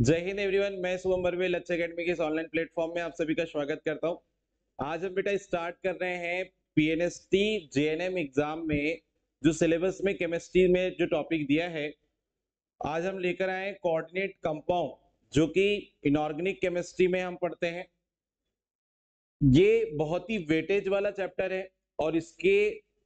जय हिंद एवरीवन, मैं शुभम बर्वे लक्ष्य एकेडमी के इस ऑनलाइन प्लेटफॉर्म में आप सभी का स्वागत करता हूं। आज हम बेटा स्टार्ट कर रहे हैं पीएनएसटी जेएनएम एग्जाम में जो सिलेबस में केमिस्ट्री में जो टॉपिक दिया है। आज हम लेकर आए कोऑर्डिनेट कंपाउंड जो कि इनऑर्गेनिक केमिस्ट्री में हम पढ़ते हैं। ये बहुत ही वेटेज वाला चैप्टर है और इसके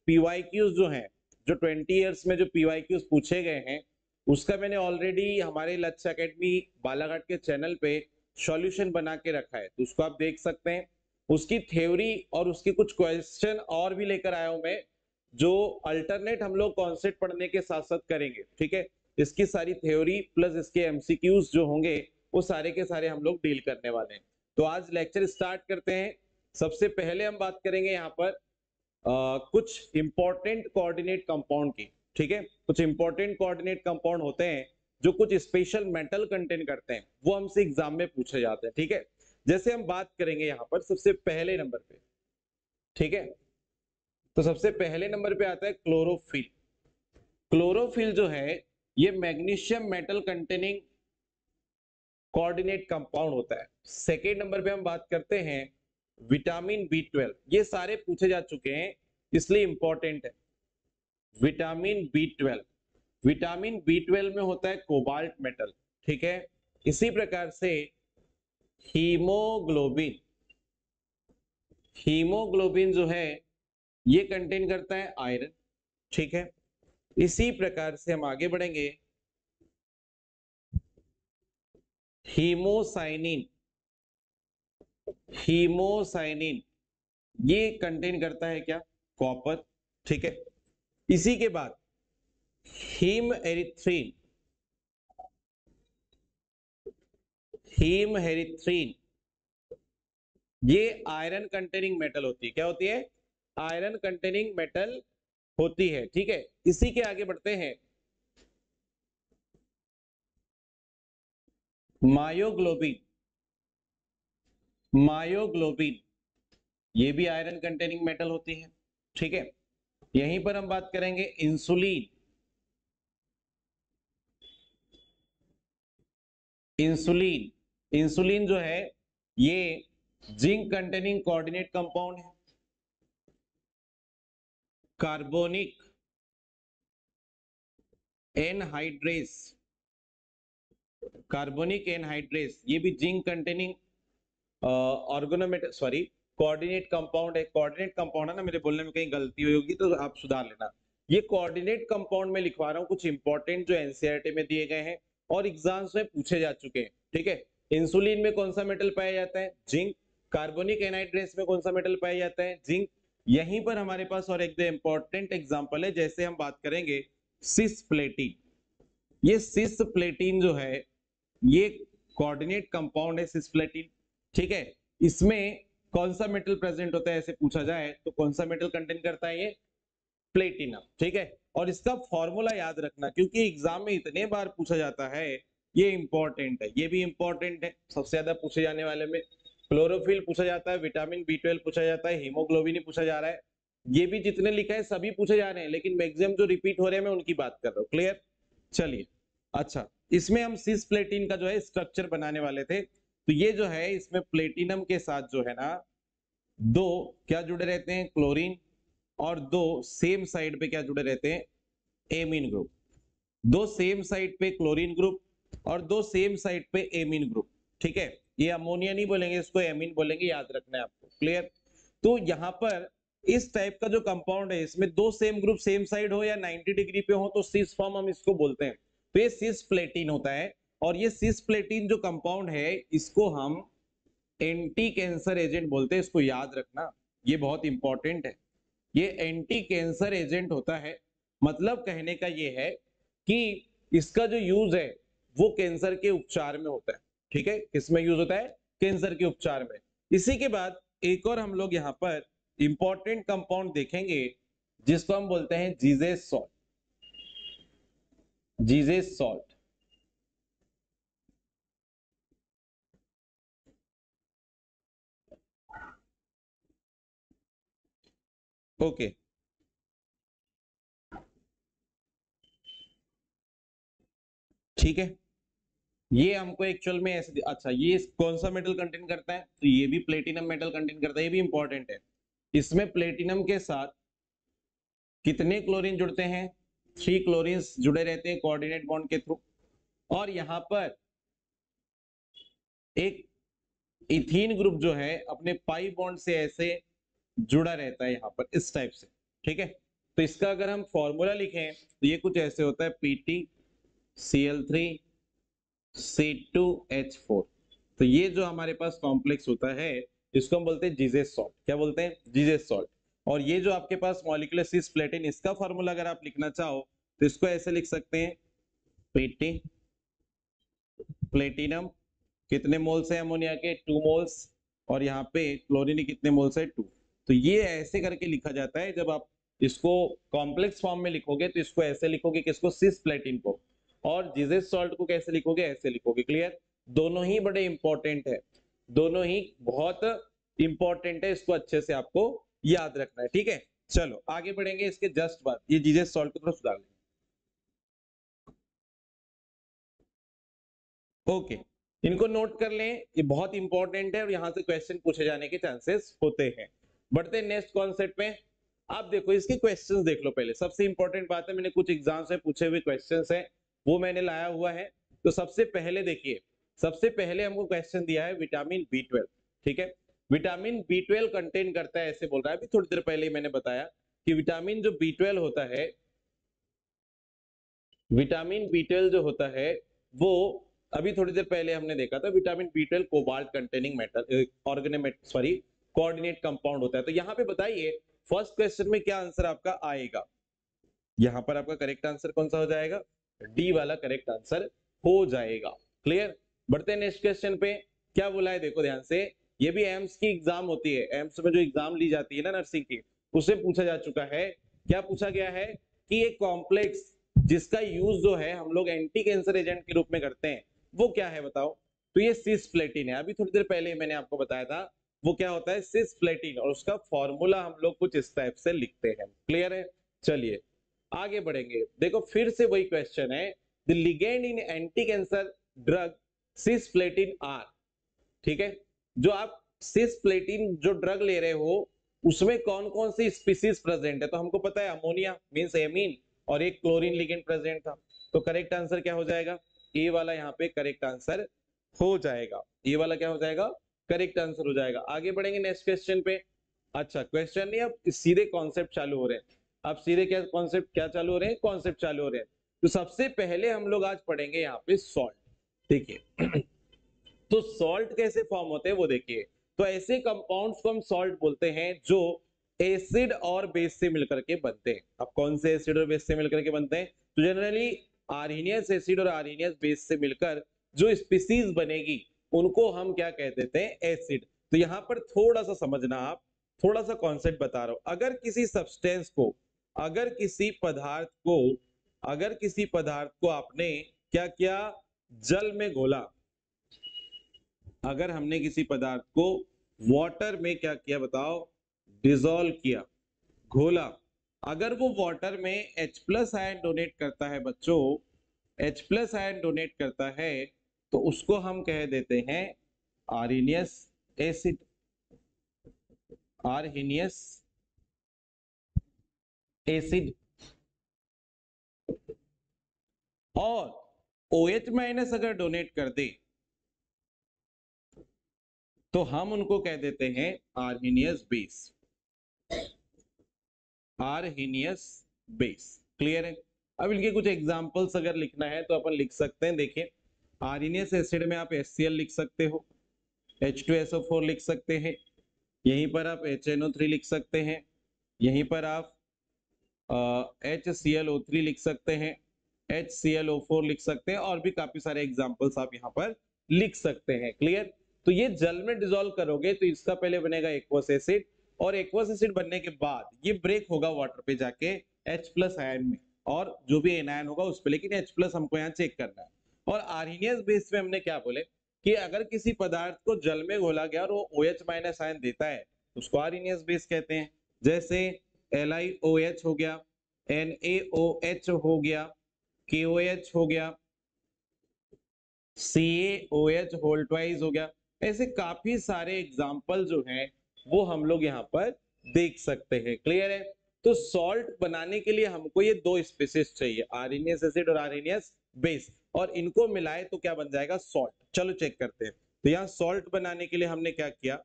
पीवाईक्यूज जो हैं, जो 20 इयर्स में जो पीवाईक्यूज पूछे गए हैं, उसका मैंने ऑलरेडी हमारे लक्ष्य एकेडमी बालाघाट के चैनल पे सॉल्यूशन बना के रखा है, तो उसको आप देख सकते हैं। उसकी थ्योरी और उसके कुछ क्वेश्चन और भी लेकर आया हूं मैं, जो अल्टरनेट हम लोग कॉन्सेप्ट पढ़ने के साथ साथ करेंगे। ठीक है, इसकी सारी थ्योरी प्लस इसके एमसीक्यूज जो होंगे वो सारे के सारे हम लोग डील करने वाले हैं। तो आज लेक्चर स्टार्ट करते हैं। सबसे पहले हम बात करेंगे यहाँ पर कुछ इंपॉर्टेंट कोऑर्डिनेट कंपाउंड की। ठीक है, कुछ इंपॉर्टेंट कोऑर्डिनेट कंपाउंड होते हैं जो कुछ स्पेशल मेटल कंटेन करते हैं, वो हमसे एग्जाम में पूछे जाते हैं। ठीक है, जैसे हम बात करेंगे यहाँ पर सबसे पहले नंबर पे। ठीक है, तो सबसे पहले नंबर पे आता है क्लोरोफिल। क्लोरोफिल जो है ये magnesium metal containing coordinate compound होता है। सेकेंड नंबर पे हम बात करते हैं विटामिन बी 12। ये सारे पूछे जा चुके हैं इसलिए इंपॉर्टेंट है। विटामिन बी 12, विटामिन बी 12 में होता है कोबाल्ट मेटल। ठीक है, इसी प्रकार से हीमोग्लोबिन, हीमोग्लोबिन जो है ये कंटेन करता है आयरन। ठीक है, इसी प्रकार से हम आगे बढ़ेंगे। हीमोसाइनिन, हीमोसाइनिन ये कंटेन करता है क्या, कॉपर। ठीक है, इसी के बाद हीम एरिथ्रीन, हीम एरिथ्रीन ये आयरन कंटेनिंग मेटल होती है। क्या होती है, आयरन कंटेनिंग मेटल होती है। ठीक है, इसी के आगे बढ़ते हैं मायोग्लोबिन, मायोग्लोबिन ये भी आयरन कंटेनिंग मेटल होती है। ठीक है, यहीं पर हम बात करेंगे इंसुलिन, इंसुलिन, इंसुलिन जो है ये जिंक कंटेनिंग कोऑर्डिनेट कंपाउंड है। कार्बोनिक एनहाइड्रेस, कार्बोनिक एनहाइड्रेस ये भी zinc containing organomet sorry coordinate compound है। कोऑर्डिनेट कंपाउंड है ना, मेरे बोलने में कहीं गलती हुई होगी तो आप सुधार लेना। ये कोऑर्डिनेट कंपाउंड में लिखवा रहा हूँ कुछ इंपॉर्टेंट जो एनसीईआरटी में दिए गए हैं और एग्जाम्स में पूछे जा चुके हैं। ठीक है, इंसुलिन में कौन सा मेटल पाया जाता है, जिंक। कार्बोनिक एनहाइड्रेस में कौन सा मेटल पाया जाता है, जिंक। यहीं पर हमारे पास और एक इंपॉर्टेंट एग्जाम्पल है, जैसे हम बात करेंगे सिसप्लेटिन। ये सिसप्लेटिन जो है ये कोऑर्डिनेट कंपाउंड है सिसप्लेटिन। ठीक है, इसमें कौन सा मेटल प्रेजेंट होता है ऐसे पूछा जाए तो कौन सा मेटल कंटेन करता है, ये प्लेटिनम। ठीक है, और इसका फॉर्मूला याद रखना क्योंकि एग्जाम में इतने बार पूछा जाता है, ये इंपॉर्टेंट है। ये भी इंपॉर्टेंट है, सबसे ज्यादा पूछे जाने वाले में क्लोरोफिल पूछा जाता है, विटामिन बी 12 पूछा जाता है, हीमोग्लोबिन ही पूछा जा रहा है। ये भी जितने लिखा है सभी पूछे जा रहे हैं, लेकिन मैक्सिमम जो रिपीट हो रहे हैं मैं उनकी बात कर रहा हूँ। क्लियर, चलिए। अच्छा, इसमें हम सिस प्लेटिन का जो है स्ट्रक्चर बनाने वाले थे, तो ये जो है इसमें प्लेटिनम के साथ जो है ना दो क्या जुड़े रहते हैं, क्लोरीन, और दो सेम साइड पे क्या जुड़े रहते हैं, एमीन ग्रुप। दो सेम साइड पे क्लोरीन ग्रुप और दो सेम साइड पे एमीन ग्रुप। ठीक है, ये अमोनिया नहीं बोलेंगे, इसको एमीन बोलेंगे, याद रखना है आपको। क्लियर, तो यहां पर इस टाइप का जो कंपाउंड है इसमें दो सेम ग्रुप सेम साइड हो या 90 डिग्री पे हो तो सिस फॉर्म हम इसको बोलते हैं। तो ये सिस प्लेटिन होता है और ये सिस प्लेटिन जो कंपाउंड है इसको हम एंटी कैंसर एजेंट बोलते हैं। इसको याद रखना, ये बहुत इंपॉर्टेंट है। ये एंटी कैंसर एजेंट होता है, मतलब कहने का ये है कि इसका जो यूज है वो कैंसर के उपचार में होता है। ठीक है, किसमें यूज होता है, कैंसर के उपचार में। इसी के बाद एक और हम लोग यहाँ पर इंपॉर्टेंट कंपाउंड देखेंगे जिसको हम बोलते हैं जीजेस सॉल्ट, जीजेस सॉल्ट। ओके, ठीक है, ये हमको एक्चुअल में ऐसे, अच्छा ये कौन सा मेटल कंटेन करता है, तो ये भी प्लेटिनम मेटल कंटेन करता है, ये भी इंपॉर्टेंट है। इसमें प्लेटिनम के साथ कितने क्लोरीन जुड़ते हैं, 3 क्लोरीन जुड़े रहते हैं कोऑर्डिनेट बॉन्ड के थ्रू। और यहाँ पर एक इथीन ग्रुप जो है अपने पाई बॉन्ड से ऐसे जुड़ा रहता है यहाँ पर इस टाइप से, ठीक है। तो इसका अगर हम फॉर्मूला लिखें तो ये कुछ ऐसे होता है, PtCl3C2H4। तो ये जो हमारे पास कॉम्प्लेक्स होता है इसको हम बोलते हैं जीजेस सॉल्ट। क्या बोलते हैं, जीजेस सॉल्ट। और ये जो आपके पास मॉलिक्यूलर सिस्प्लेटिन, इसका फॉर्मूला अगर आप लिखना चाहो तो इसको ऐसे लिख सकते हैं, Pt प्लेटिनम कितने मोल्स है अमोनिया के, 2 मोल्स, और यहाँ पे क्लोरीन कितने मोल्स है, 2। तो ये ऐसे करके लिखा जाता है। जब आप इसको कॉम्प्लेक्स फॉर्म में लिखोगे तो इसको ऐसे लिखोगे, किसको, सिस्प्लेटिन को। और जीजेस सॉल्ट को कैसे लिखोगे, ऐसे लिखोगे। क्लियर, दोनों ही बड़े इंपॉर्टेंट है, दोनों ही बहुत इंपॉर्टेंट है, इसको अच्छे से आपको याद रखना है, ठीक है। चलो आगे बढ़ेंगे, इसके जस्ट बाद ये जीजेस सॉल्ट को थोड़ा सुधार लेंगे। ओके, इनको नोट कर लें, ये बहुत इंपॉर्टेंट है और यहां से क्वेश्चन पूछे जाने के चांसेस होते हैं। बढ़ते नेक्स्ट कॉन्सेप्ट में। आप देखो इसके क्वेश्चंस देख लो पहले, सबसे इंपॉर्टेंट बात है, मैंने कुछ एग्जाम्स में पूछे हुए क्वेश्चंस हैं वो मैंने लाया हुआ है। तो सबसे पहले देखिए, सबसे पहले हमको क्वेश्चन दिया है विटामिन B12, ठीक है। विटामिन B12 कंटेन करता है, ऐसे बोल रहा है। अभी थोड़ी देर पहले मैंने बताया कि विटामिन जो B12 होता है, विटामिन B12 जो होता है वो अभी थोड़ी देर पहले हमने देखा था, vitamin B12 cobalt containing metal organomet sorry coordinate compound होता है। तो यहाँ पे बताइए फर्स्ट क्वेश्चन में क्या आंसर आपका आएगा। यहाँ पर आपका करेक्ट आंसर कौन सा हो जाएगा, डी वाला करेक्ट आंसर हो जाएगा। क्लियर, बढ़ते हैं नेक्स्ट क्वेश्चन पे। क्या बोला है देखो ध्यान से, ये भी एम्स की एग्जाम होती है, एम्स में जो एग्जाम ली जाती है ना नर्सिंग की, उसे पूछा जा चुका है। क्या पूछा गया है कि एक कॉम्प्लेक्स जिसका यूज जो है हम लोग एंटी कैंसर एजेंट के रूप में करते हैं वो क्या है बताओ। तो ये सिस्प्लेटिन है, अभी थोड़ी देर पहले मैंने आपको बताया था वो क्या होता है, सिस्प्लेटिन, और उसका फॉर्मूला हम लोग कुछ इस टाइप से लिखते हैं। क्लियर है, चलिए आगे बढ़ेंगे। देखो फिर से वही क्वेश्चन है, the ligand in anti cancer drug cisplatin are, ठीक है। जो आप सिस्प्लेटिन जो ड्रग ले रहे हो उसमें कौन कौन सी स्पीसीज प्रेजेंट है, तो हमको पता है अमोनिया मींस एमीन, और एक क्लोरीन लिगेंड प्रेजेंट था। तो करेक्ट आंसर क्या हो जाएगा, ए वाला यहाँ पे करेक्ट आंसर हो जाएगा। ये वाला क्या हो जाएगा, करेक्ट आंसर हो जाएगा। आगे बढ़ेंगे नेक्स्ट क्वेश्चन पे। अच्छा क्वेश्चन नहीं, अब सीधे कॉन्सेप्ट चालू हो रहे हैं। अब सीधे क्या कॉन्सेप्ट क्या चालू हो रहे हैं, कॉन्सेप्ट चालू हो रहे हैं। तो सबसे पहले हम लोग आज पढ़ेंगे यहाँ पे सॉल्ट, देखिए। तो सॉल्ट कैसे फॉर्म होते हैं वो देखिए। तो ऐसे कंपाउंड्स को हम सॉल्ट बोलते हैं जो एसिड और बेस से मिलकर के बनते हैं। अब कौन से एसिड और बेस से मिलकर के बनते हैं, तो जनरली आर्हीनियस एसिड और आर्हीनियस बेस से मिलकर जो स्पीसीज बनेगी उनको हम क्या कह देते हैं, एसिड। तो यहाँ पर थोड़ा सा समझना, आप थोड़ा सा कॉन्सेप्ट बता रहा हूं। अगर किसी सब्सटेंस को, अगर किसी पदार्थ को, अगर किसी पदार्थ को आपने क्या किया, जल में घोला, अगर हमने किसी पदार्थ को वाटर में क्या किया बताओ, डिसॉल्व किया, घोला, अगर वो वाटर में H+ आयन डोनेट करता है बच्चों, H+ आयन डोनेट करता है, तो उसको हम कह देते हैं आर्हीनियस एसिड, आर्हीनियस एसिड। और OH- अगर डोनेट कर दे तो हम उनको कह देते हैं Arrhenius base, Arrhenius base. Clear है। अब इनके कुछ एग्जांपल्स अगर लिखना है तो अपन लिख सकते हैं, देखिए आर्हीनियस एसिड में आप HCl लिख सकते हो, H2SO4 लिख सकते हैं, यहीं पर आप HNO3 लिख सकते हैं, यहीं पर आप HClO3 लिख सकते हैं, HClO4 लिख सकते हैं, और भी काफी सारे एग्जांपल्स आप यहाँ पर लिख सकते हैं। क्लियर। तो ये जल में डिसॉल्व करोगे तो इसका पहले बनेगा एक्वस एसिड, और एक्वस एसिड बनने के बाद ये ब्रेक होगा वाटर पे जाके H+ आयन में, और जो भी एनायन होगा उस पे, लेकिन H+ हमको यहाँ चेक करना है। और आर्हीनियस बेस में हमने क्या बोले कि अगर किसी पदार्थ को जल में घोला गया और वो OH- आयन देता है उसको आर्हीनियस बेस कहते हैं। जैसे LiOH हो गया, NaOH हो गया, KOH हो गया, CaOH होल ट्वाइस हो गया। ऐसे काफी सारे एग्जाम्पल जो हैं वो हम लोग यहाँ पर देख सकते हैं। क्लियर है? तो सॉल्ट बनाने के लिए हमको ये दो स्पीसीज चाहिए, आर्सेनियस एसिड और आर्सेनियस बेस, और इनको मिलाए तो क्या बन जाएगा? सॉल्ट। चलो चेक करते हैं। तो यहाँ सॉल्ट बनाने के लिए हमने क्या किया,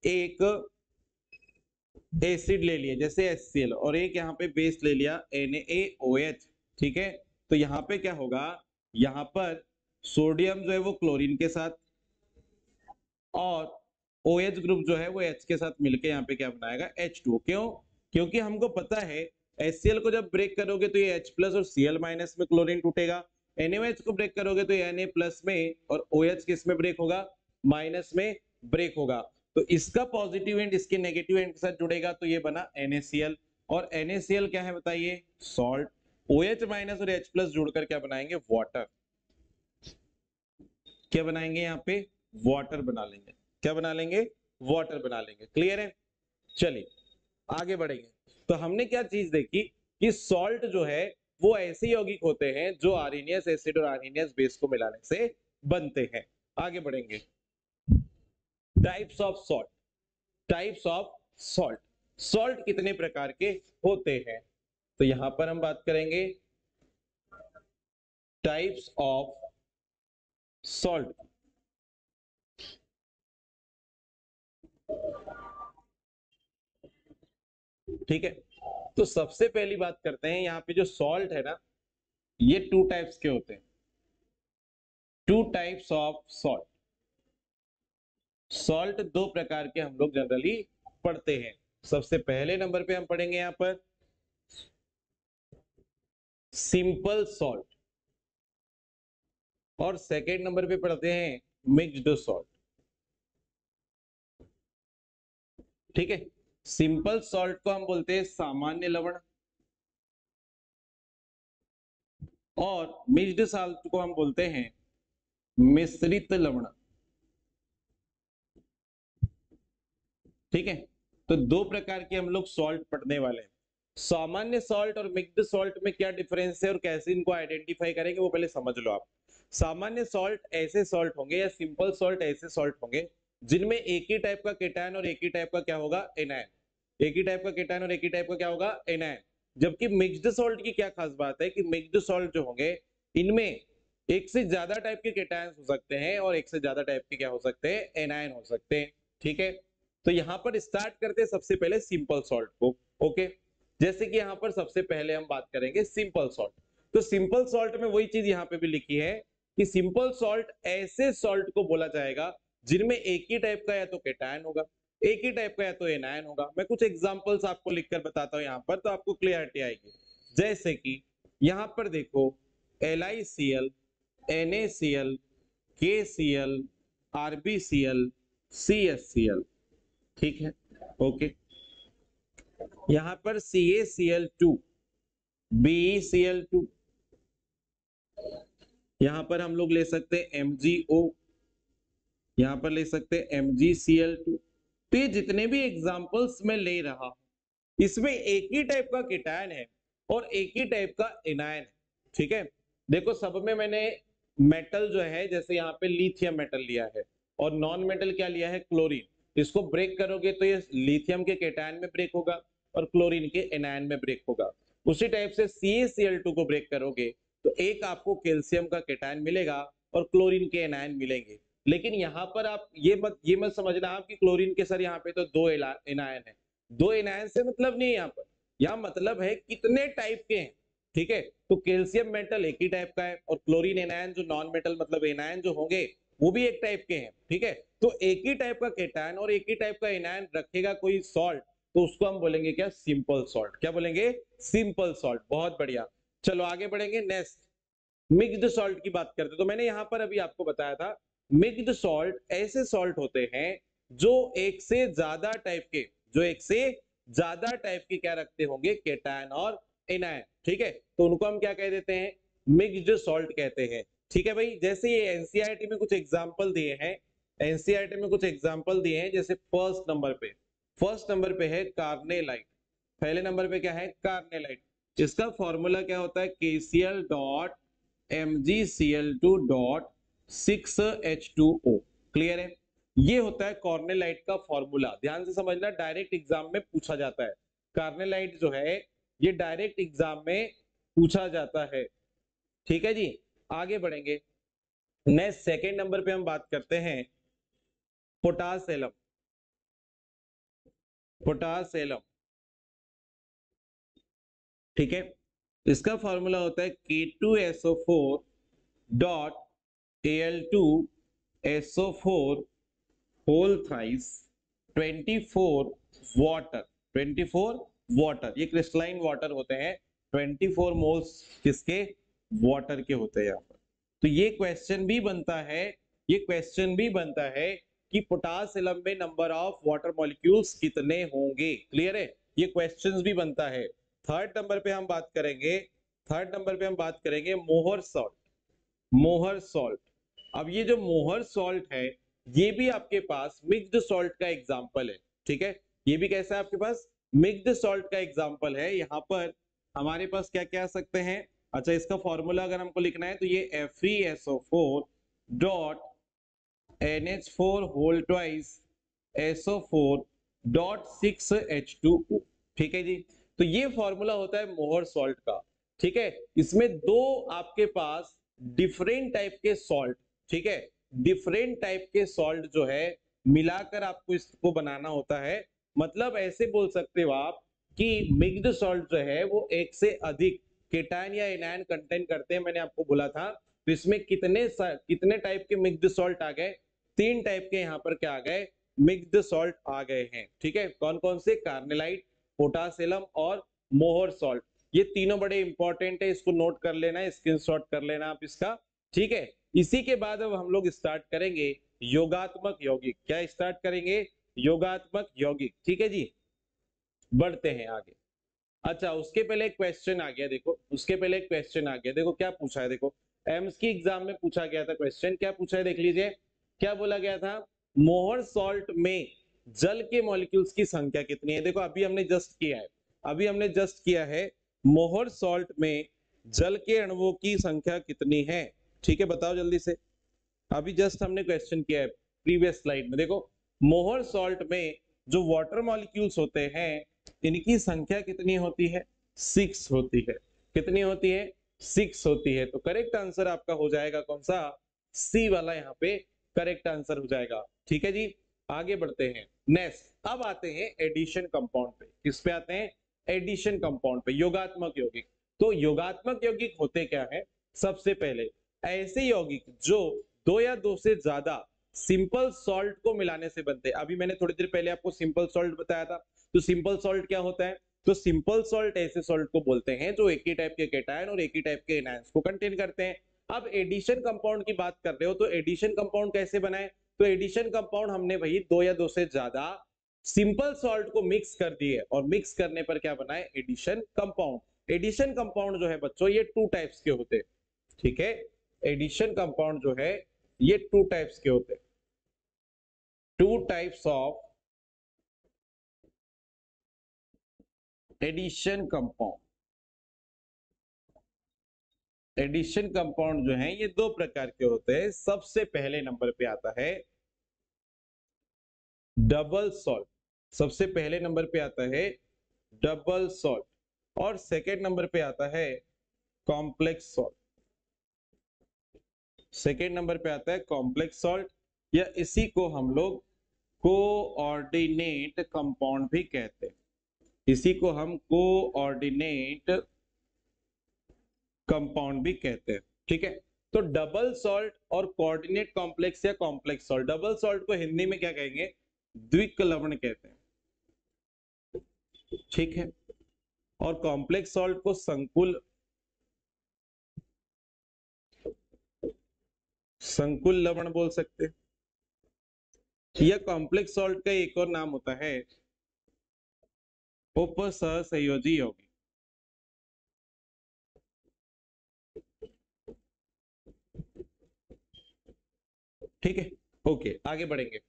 एक एसिड ले लिया जैसे HCl, और एक यहाँ पे बेस ले लिया NaOH। ठीक है, तो यहाँ पे क्या होगा, यहाँ पर सोडियम जो है वो क्लोरीन के साथ, और OH ग्रुप जो है वो H के साथ मिलके यहाँ पे क्या बनाएगा? H2O। क्यों? क्योंकि हमको पता है HCl को जब ब्रेक करोगे तो ये H प्लस और Cl माइनस में क्लोरीन टूटेगा, NaOH को ब्रेक करोगे तो ये Na प्लस में, और OH किस में ब्रेक होगा? माइनस में ब्रेक होगा। तो इसका पॉजिटिव एंड इसके नेगेटिव एंड के साथ जुड़ेगा तो ये बना NaCl, और NaCl क्या है बताइए? सॉल्ट। OH माइनस और H प्लस जुड़कर क्या बनाएंगे? वाटर। क्या बनाएंगे? यहाँ पे वाटर बना लेंगे। क्या बना लेंगे? वाटर बना लेंगे। क्लियर है? चलिए आगे बढ़ेंगे। तो हमने क्या चीज देखी कि सॉल्ट जो है वो ऐसे यौगिक होते हैं जो आर्सेनियस एसिड और आर्सेनियस बेस को मिलाने से बनते हैं। आगे बढ़ेंगे। Types of salt. Types of salt. Salt कितने प्रकार के होते हैं? तो यहां पर हम बात करेंगे टाइप्स ऑफ सॉल्ट। ठीक है, तो सबसे पहली बात करते हैं, यहाँ पे जो सॉल्ट है ना, ये टू टाइप्स के होते हैं। Two types of salt. Salt दो प्रकार के हम लोग जनरली पढ़ते हैं। सबसे पहले नंबर पे हम पढ़ेंगे यहाँ पर सिंपल सॉल्ट, और सेकेंड नंबर पे पढ़ते हैं मिक्स्ड सॉल्ट। ठीक है, सिंपल सॉल्ट को हम बोलते हैं सामान्य लवण, और मिक्स्ड सॉल्ट को हम बोलते हैं मिश्रित लवण। ठीक है, तो दो प्रकार के हम लोग सॉल्ट पढ़ने वाले हैं। सामान्य सॉल्ट और मिक्स्ड सॉल्ट में क्या डिफरेंस है और कैसे इनको आइडेंटिफाई करेंगे वो पहले समझ लो आप। सामान्य सॉल्ट ऐसे सॉल्ट होंगे, या सिंपल सॉल्ट ऐसे सॉल्ट होंगे जिनमें एक ही टाइप का केटायन और एक ही टाइप का क्या होगा? एनायन। एक ही टाइप का केटायन और एक ही टाइप का क्या होगा? एनायन। जबकि मिक्स्ड सॉल्ट की क्या खास बात है कि मिक्स्ड सॉल्ट जो होंगे इनमें एक से ज्यादा टाइप के केटायन हो सकते हैं और एक से ज्यादा टाइप के क्या हो सकते हैं? एनायन हो सकते हैं। ठीक है, तो यहां पर स्टार्ट करते हैं सबसे पहले सिंपल सॉल्ट को। ओके, जैसे कि यहां पर सबसे पहले हम बात करेंगे सिंपल सॉल्ट। तो सिंपल सॉल्ट में वही चीज यहां पे भी लिखी है कि सिंपल सॉल्ट ऐसे सॉल्ट को बोला जाएगा जिनमें एक ही टाइप का या तो केटायन होगा, एक ही टाइप का या तो एनायन होगा। मैं कुछ एग्जांपल्स आपको लिखकर बताता हूं यहां पर, तो आपको क्लियरिटी आएगी। जैसे कि यहां पर देखो LiCl, NaCl, KCl, RbCl, CHCl। ठीक है, ओके। यहां पर CaCl2, BeCl2, यहां पर हम लोग ले सकते हैं MgO, यहां पर ले सकते हैं MgCl2। तो ये जितने भी एग्जांपल्स मैं ले रहा हूं इसमें एक ही टाइप का केटायन है और एक ही टाइप का एनायन है। ठीक है, देखो सब में मैंने मेटल जो है, जैसे यहाँ पे लिथियम मेटल लिया है और नॉन मेटल क्या लिया है? क्लोरीन। इसको ब्रेक करोगे तो ये लिथियम के केटायन में ब्रेक होगा और क्लोरीन के एनायन में ब्रेक होगा। उसी टाइप से CaCl2 को ब्रेक करोगे तो एक आपको कैल्शियम का केटायन मिलेगा और क्लोरीन के एनायन मिलेंगे। लेकिन यहाँ पर आप ये मत समझना आप कि क्लोरीन के सर यहाँ पे तो दो एनायन है। दो एनायन से मतलब नहीं है यहाँ पर, यहाँ मतलब है कितने टाइप के हैं। ठीक है, तो कैल्शियम मेटल एक ही टाइप का है और क्लोरीन एनायन जो नॉन मेटल मतलब एनायन जो होंगे वो भी एक टाइप के हैं। ठीक है, तो एक ही टाइप का केटायन और एक ही टाइप का एनायन रखेगा कोई सॉल्ट तो उसको हम बोलेंगे क्या? Simple salt. क्या बोलेंगे? Simple salt. बहुत बढ़िया, चलो आगे बढ़ेंगे। नेक्स्ट मिक्स्ड सॉल्ट की बात करते, तो मैंने यहां पर अभी आपको बताया था मिक्स्ड सॉल्ट ऐसे सॉल्ट होते हैं जो एक से ज्यादा टाइप के, जो एक से ज्यादा टाइप के क्या रखते होंगे? केटायन और एनायन। ठीक है, तो उनको हम क्या कह देते हैं? मिक्स्ड सॉल्ट कहते हैं। ठीक है भाई, जैसे ये एनसीईआरटी में कुछ एग्जांपल दिए हैं, एनसीईआरटी में कुछ एग्जांपल दिए हैं, जैसे फर्स्ट नंबर पे है कार्नेलाइट। पहले नंबर पे क्या है? कार्नेलाइट। इसका फॉर्मूला क्या होता है? KCl dot MgCl2 dot 6H2O। Clear है? ये होता है कॉर्नेलाइट का फॉर्मूला। ध्यान से समझना, डायरेक्ट एग्जाम में पूछा जाता है। कॉर्नेलाइट जो है ये डायरेक्ट एग्जाम में पूछा जाता है। ठीक है जी, आगे बढ़ेंगे। नेक्स्ट सेकेंड नंबर पे हम बात करते हैं पोटास एलम। पोटास एलम, ठीक है, इसका फॉर्मूला होता है K2SO4 dot Al2SO4 whole thrice 24 water. 24 water, ये क्रिस्टलाइन वाटर होते हैं। 24 मोल्स किसके? वाटर के होते हैं यहाँ पर। तो ये क्वेश्चन भी बनता है, ये क्वेश्चन भी बनता है कि पोटास एलम में नंबर ऑफ वाटर मॉलिक्यूल्स कितने होंगे। क्लियर है? ये क्वेश्चंस भी बनता है। थर्ड नंबर पे हम बात करेंगे, थर्ड नंबर पे हम बात करेंगे मोहर सॉल्ट। मोहर सॉल्ट, अब ये जो मोहर सॉल्ट है ये भी आपके पास मिक्स्ड सॉल्ट का एग्जांपल है। ठीक है, ये भी कैसा है आपके पास? मिक्स्ड सॉल्ट का एग्जांपल है। यहाँ पर हमारे पास क्या क्या आ सकते हैं? अच्छा, इसका फॉर्मूला अगर हमको लिखना है तो ये FeSO4 dot NH4 whole twice SO4 dot 6H2O। ठीक है जी, तो ये फॉर्मूला होता है मोहर सॉल्ट का। ठीक है, इसमें दो आपके पास डिफरेंट टाइप के सॉल्ट, ठीक है, डिफरेंट टाइप के सॉल्ट जो है मिलाकर आपको इसको बनाना होता है। मतलब ऐसे बोल सकते हो आप कि मिक्स्ड सॉल्ट जो है वो एक से अधिक केटायन या एनायन कंटेंट करते हैं। मैंने आपको बोला था। तो इसमें कितने टाइप के मिक्स्ड सॉल्ट आ गए? 3 टाइप के यहाँ पर क्या आ गए? मिक्स्ड सॉल्ट आ गए हैं। ठीक है, कौन कौन से? कार्नेलाइट, पोटास एलम और मोहर सॉल्ट। ये तीनों बड़े इंपॉर्टेंट है, इसको नोट कर लेना, स्क्रीनशॉट कर लेना आप इसका। ठीक है, इसी के बाद अब हम लोग स्टार्ट करेंगे योगात्मक यौगिक। क्या स्टार्ट करेंगे? योगात्मक यौगिक। ठीक है जी, बढ़ते हैं आगे। अच्छा, उसके पहले एक क्वेश्चन आ गया, देखो उसके पहले एक क्वेश्चन आ गया। देखो क्या पूछा है, देखो एम्स की एग्जाम में पूछा गया था क्वेश्चन। क्या पूछा है देख लीजिए, क्या बोला गया था? मोहर सॉल्ट में जल के मॉलिक्यूल्स की संख्या कितनी है? देखो अभी हमने जस्ट किया है, अभी हमने जस्ट किया है मोहर सॉल्ट में जल के अणुओं की संख्या कितनी है। ठीक है, बताओ जल्दी से। अभी जस्ट हमने क्वेश्चन किया है प्रीवियस स्लाइड में। देखो मोहर सॉल्ट में जो वाटर मॉलिक्यूल्स होते हैं इनकी संख्या कितनी होती है? 6 होती है। कितनी होती है? 6 होती है। तो करेक्ट आंसर आपका हो जाएगा कौन सा? सी वाला यहाँ पे करेक्ट आंसर हो जाएगा। ठीक है जी, आगे बढ़ते हैं। नेक्स्ट अब आते हैं एडिशन कंपाउंड पे। किस पे आते हैं? एडिशन कंपाउंड पे, योगात्मक यौगिक। तो योगात्मक यौगिक होते क्या है? सबसे पहले ऐसे यौगिक जो 2 या 2 से ज्यादा सिंपल सॉल्ट को मिलाने से बनते हैं। अभी मैंने थोड़ी देर पहले आपको सिंपल सॉल्ट बताया था। तो सिंपल सॉल्ट क्या होता है? तो सिंपल सॉल्ट ऐसे सॉल्ट को बोलते हैं जो एक ही टाइप के केटायन और एक ही टाइप के एनायंस को कंटेन करते हैं। अब एडिशन कंपाउंड की बात कर रहे हो, तो एडिशन कंपाउंड कैसे बनाए? तो एडिशन कंपाउंड हमने भाई 2 या 2 से ज्यादा सिंपल सॉल्ट को मिक्स कर दिए और मिक्स करने पर क्या बनाए? Addition compound. एडिशन कंपाउंड जो है बच्चों ये 2 टाइप्स के होते हैं। ठीक है, एडिशन कंपाउंड जो है ये 2 टाइप्स के होते हैं। 2 types of addition compound. Addition compound जो है ये 2 प्रकार के होते हैं। सबसे पहले नंबर पे आता है डबल सॉल्ट। सबसे पहले नंबर पे आता है डबल सॉल्ट और सेकेंड नंबर पे आता है कॉम्प्लेक्स सॉल्ट। सेकेंड नंबर पे आता है कॉम्प्लेक्स सॉल्ट, या इसी को हम लोग कोऑर्डिनेट कंपाउंड भी कहते हैं। इसी को हम कोऑर्डिनेट कंपाउंड भी कहते हैं। ठीक है, तो डबल सॉल्ट और कोऑर्डिनेट कॉम्प्लेक्स या कॉम्प्लेक्स सॉल्ट, डबल सॉल्ट को हिंदी में क्या कहेंगे? द्विक लवण कहते हैं। ठीक है, और कॉम्प्लेक्स सॉल्ट को संकुल लवण बोल सकते हैं, या कॉम्प्लेक्स सॉल्ट का एक और नाम होता है उपसहसंयोजी यौगिक। ठीक है, ओके आगे बढ़ेंगे।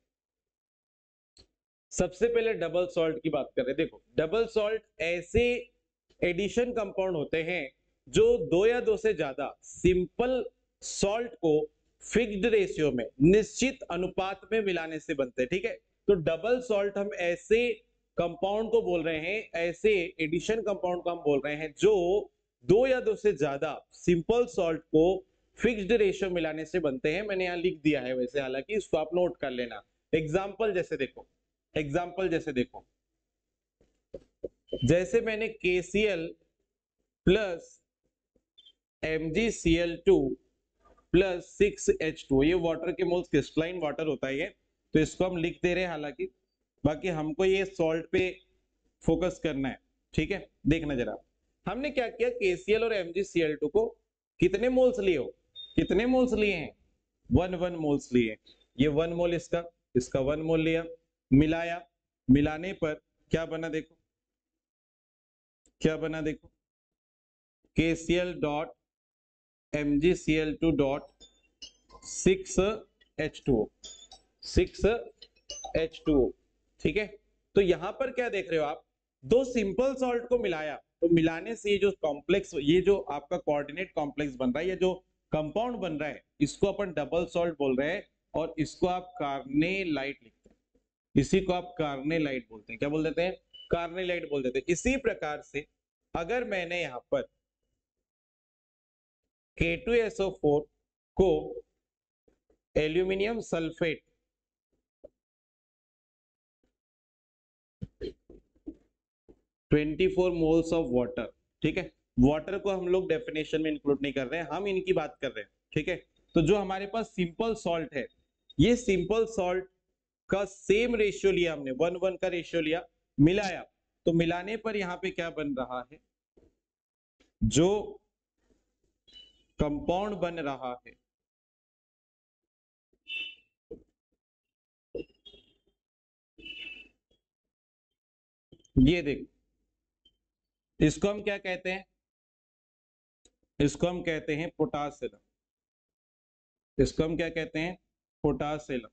सबसे पहले डबल सॉल्ट की बात कर रहे हैं। देखो डबल सॉल्ट ऐसे एडिशन कंपाउंड होते हैं जो 2 या 2 से ज्यादा सिंपल सॉल्ट को फिक्स्ड रेशियो में, निश्चित अनुपात में मिलाने से बनते हैं। ठीक है, तो डबल सॉल्ट हम ऐसे कंपाउंड को बोल रहे हैं, ऐसे एडिशन कंपाउंड को हम बोल रहे हैं जो दो या दो से ज्यादा सिंपल सॉल्ट को फिक्स्ड रेशियो मिलाने से बनते हैं। मैंने यहां लिख दिया है वैसे, हालांकि इसको आप नोट कर लेना। एग्जाम्पल जैसे देखो, जैसे मैंने KCl plus MgCl2 plus 6H2, ये वाटर के मोल्स, क्रिस्टलाइन वाटर होता है ये, तो इसको हम लिख दे रहे हैं। हालांकि बाकी हमको ये सॉल्ट पे फोकस करना है। ठीक है, देखना जरा, हमने क्या किया, KCl और MgCl2 को कितने मोल्स लिए हो, कितने मोल्स लिए हैं, 1 मोल्स लिए। ये 1 मोल इसका 1 मोल लिया, मिलाया, मिलाने पर क्या बना देखो, क्या बना देखो, KCl dot MgCl2 dot 6H2O, 6H2O। ठीक है, तो यहां पर क्या देख रहे हो आप, दो सिंपल सॉल्ट को मिलाया, तो मिलाने से ये जो कॉम्प्लेक्स, ये जो आपका कोऑर्डिनेट कॉम्प्लेक्स बन रहा है, ये जो कंपाउंड बन रहा है, इसको अपन डबल सॉल्ट बोल रहे हैं, और इसको आप कार्नेलाइट लिखते हैं, इसी को आप कार्नेलाइट बोलते हैं। क्या बोल देते हैं, कार्नेलाइट बोल देते हैं। इसी प्रकार से अगर मैंने यहां पर K2SO4 को aluminium sulphate 24 moles of water, ठीक है, वाटर को हम लोग डेफिनेशन में इंक्लूड नहीं कर रहे हैं, हम इनकी बात कर रहे हैं। ठीक है, तो जो हमारे पास सिंपल सॉल्ट है, ये सिंपल सॉल्ट का सेम रेशियो लिया हमने, 1:1 का रेशियो लिया, मिलाया, तो मिलाने पर यहां पे क्या बन रहा है, जो कंपाउंड बन रहा है, ये देखो, इसको हम क्या कहते हैं, इसको हम कहते हैं पोटासियम, इसको हम क्या कहते हैं, पोटासियम।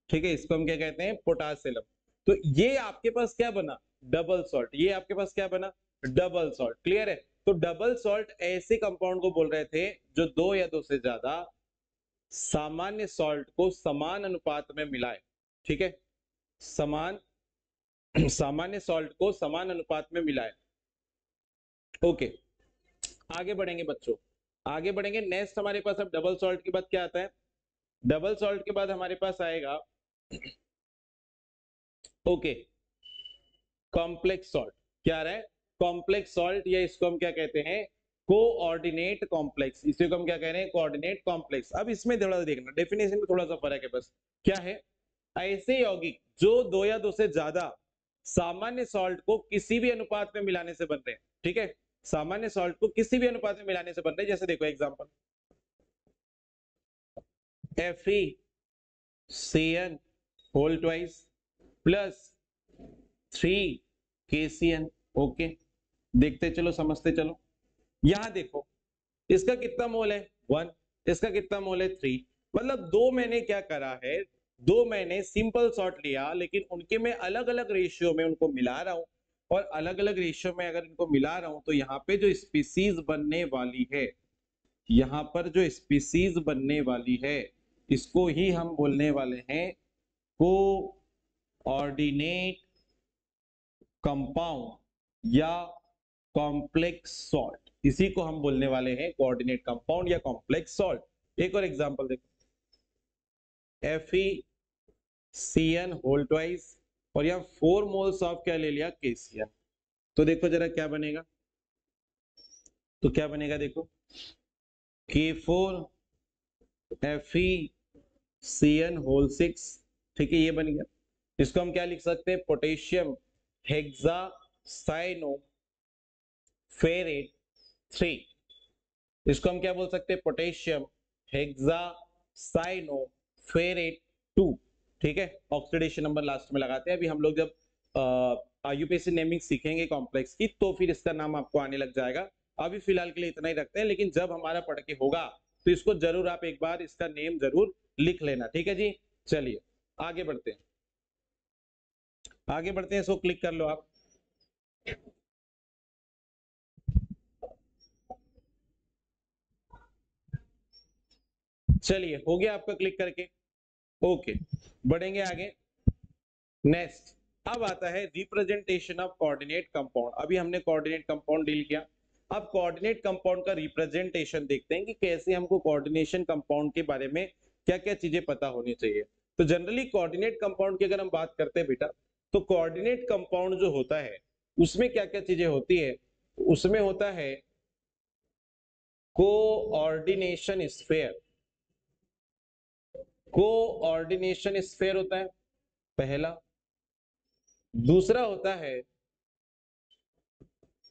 ठीक है, इसको हम क्या कहते हैं, पोटासियम। तो ये आपके पास क्या बना, डबल सॉल्ट, ये आपके पास क्या बना, डबल सॉल्ट। क्लियर है, तो डबल सॉल्ट ऐसे कंपाउंड को बोल रहे थे जो दो या दो से ज्यादा सामान्य सॉल्ट को समान अनुपात में मिलाए। ठीक है, सामान्य सॉल्ट को समान अनुपात में मिलाए। ओके, आगे बढ़ेंगे बच्चों, आगे बढ़ेंगे। नेक्स्ट हमारे पास अब डबल सॉल्ट के बाद क्या आता है, डबल सॉल्ट के बाद हमारे पास आएगा ओके कॉम्प्लेक्स सॉल्ट। क्या आ रहा है, कॉम्प्लेक्स सॉल्ट, या इसको हम क्या कहते हैं, कोऑर्डिनेट कॉम्प्लेक्स, इसी को हम क्या कह रहे हैं, कोऑर्डिनेट कॉम्प्लेक्स। अब इसमें थोड़ा सा देखना, डेफिनेशन में थोड़ा सा फर्क है बस। क्या है, ऐसे यौगिक जो दो या दो से ज्यादा सामान्य सॉल्ट को किसी भी अनुपात में मिलाने से बन रहे हैं। ठीक है, सामान्य सॉल्ट को किसी भी अनुपात में मिलाने से बन रहे हैं। जैसे देखो example, FeCN whole twice plus 3KCN। Okay, देखते चलो, समझते चलो। यहां देखो, इसका कितना मोल है, 1, इसका कितना मोल है, 3। मतलब दो मैंने क्या करा है, दो मैंने सिंपल सॉल्ट लिया, लेकिन उनके मैं अलग अलग रेशियो में उनको मिला रहा हूं, और अलग अलग रेशियो में अगर इनको मिला रहा हूं, तो यहाँ पे जो स्पीसीज बनने वाली है, यहाँ पर जो स्पीसीज बनने वाली है, इसको ही हम बोलने वाले हैं कोऑर्डिनेट कंपाउंड या कॉम्प्लेक्स सॉल्ट। इसी को हम बोलने वाले हैं कोऑर्डिनेट कंपाउंड या कॉम्प्लेक्स सॉल्ट। एक और एग्जांपल देखो, FeCN होल ट्वाइस, और यहाँ 4 मोल्स ऑफ क्या ले लिया, KCN। तो देखो जरा क्या बनेगा, तो क्या बनेगा देखो, K4 FeCN होल 6। ठीक है, ये बन गया। इसको हम क्या लिख सकते हैं, पोटेशियम हेक्सासाइनोफेरेट 3। इसको हम क्या बोल सकते हैं, पोटेशियम हेक्सासाइनोफेरेट 2। ठीक है, ऑक्सीडेशन नंबर लास्ट में लगाते हैं। अभी हम लोग जब IUPAC नेमिंग सीखेंगे कॉम्प्लेक्स की, तो फिर इसका नाम आपको आने लग जाएगा। अभी फिलहाल के लिए इतना ही रखते हैं, लेकिन जब हमारा पढ़ के होगा तो इसको जरूर आप एक बार इसका नेम जरूर लिख लेना। ठीक है जी, चलिए आगे बढ़ते हैं, आगे बढ़ते हैं। इसको क्लिक कर लो आप। चलिए हो गया आपका क्लिक करके, ओके बढ़ेंगे आगे। नेक्स्ट अब आता है रिप्रेजेंटेशन ऑफ कोऑर्डिनेट कंपाउंड। अभी हमने कोऑर्डिनेट कंपाउंड डील किया, अब कोऑर्डिनेट कंपाउंड का रिप्रेजेंटेशन देखते हैं कि कैसे हमको कोऑर्डिनेशन कंपाउंड के बारे में क्या क्या चीजें पता होनी चाहिए। तो जनरली कोऑर्डिनेट कंपाउंड की अगर हम बात करते हैं बेटा, तो कोऑर्डिनेट कंपाउंड जो होता है उसमें क्या क्या चीजें होती है, उसमें होता है कोऑर्डिनेशन स्फीयर। कोऑर्डिनेशन स्फीयर होता है पहला। दूसरा होता है